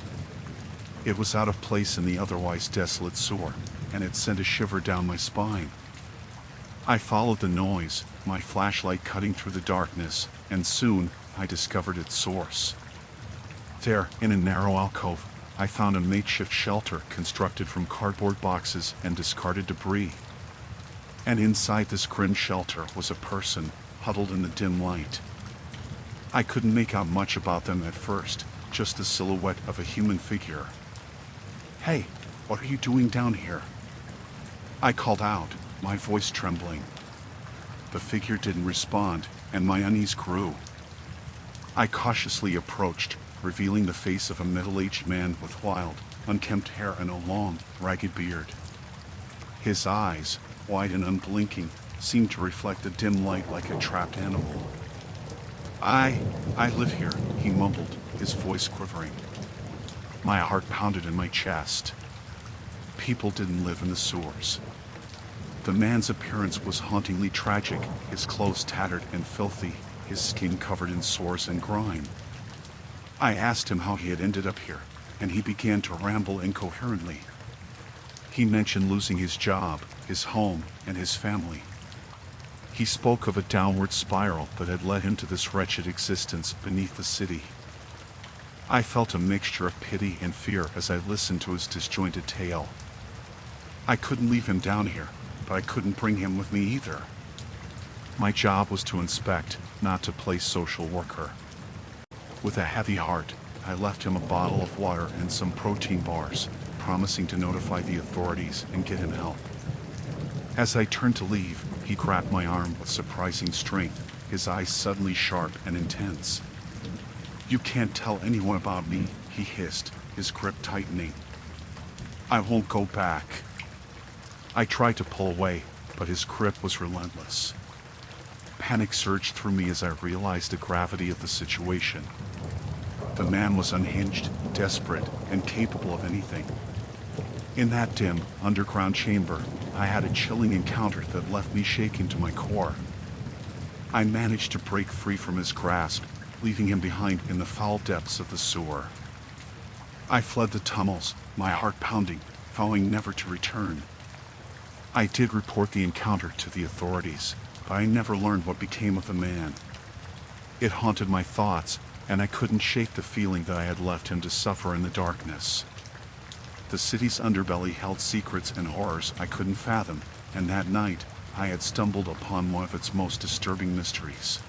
A: It was out of place in the otherwise desolate sewer, and it sent a shiver down my spine. I followed the noise, my flashlight cutting through the darkness, and soon I discovered its source. There, in a narrow alcove, I found a makeshift shelter constructed from cardboard boxes and discarded debris. And inside this grim shelter was a person, huddled in the dim light. I couldn't make out much about them at first, just the silhouette of a human figure. "Hey, what are you doing down here?" I called out, my voice trembling. The figure didn't respond, and my unease grew. I cautiously approached, revealing the face of a middle-aged man with wild, unkempt hair and a long, ragged beard. His eyes, wide and unblinking, seemed to reflect the dim light like a trapped animal. I live here," he mumbled, his voice quivering. My heart pounded in my chest. People didn't live in the sewers. The man's appearance was hauntingly tragic, his clothes tattered and filthy, his skin covered in sores and grime. I asked him how he had ended up here, and he began to ramble incoherently. He mentioned losing his job, his home, and his family. He spoke of a downward spiral that had led him to this wretched existence beneath the city. I felt a mixture of pity and fear as I listened to his disjointed tale. I couldn't leave him down here, but I couldn't bring him with me either. My job was to inspect, not to play social worker. With a heavy heart, I left him a bottle of water and some protein bars, promising to notify the authorities and get him help. As I turned to leave, he grabbed my arm with surprising strength, his eyes suddenly sharp and intense. "You can't tell anyone about me," he hissed, his grip tightening. "I won't go back." I tried to pull away, but his grip was relentless. Panic surged through me as I realized the gravity of the situation. The man was unhinged, desperate, and capable of anything. In that dim, underground chamber, I had a chilling encounter that left me shaking to my core. I managed to break free from his grasp, leaving him behind in the foul depths of the sewer. I fled the tunnels, my heart pounding, vowing never to return. I did report the encounter to the authorities, but I never learned what became of the man. It haunted my thoughts, and I couldn't shake the feeling that I had left him to suffer in the darkness. The city's underbelly held secrets and horrors I couldn't fathom, and that night, I had stumbled upon one of its most disturbing mysteries.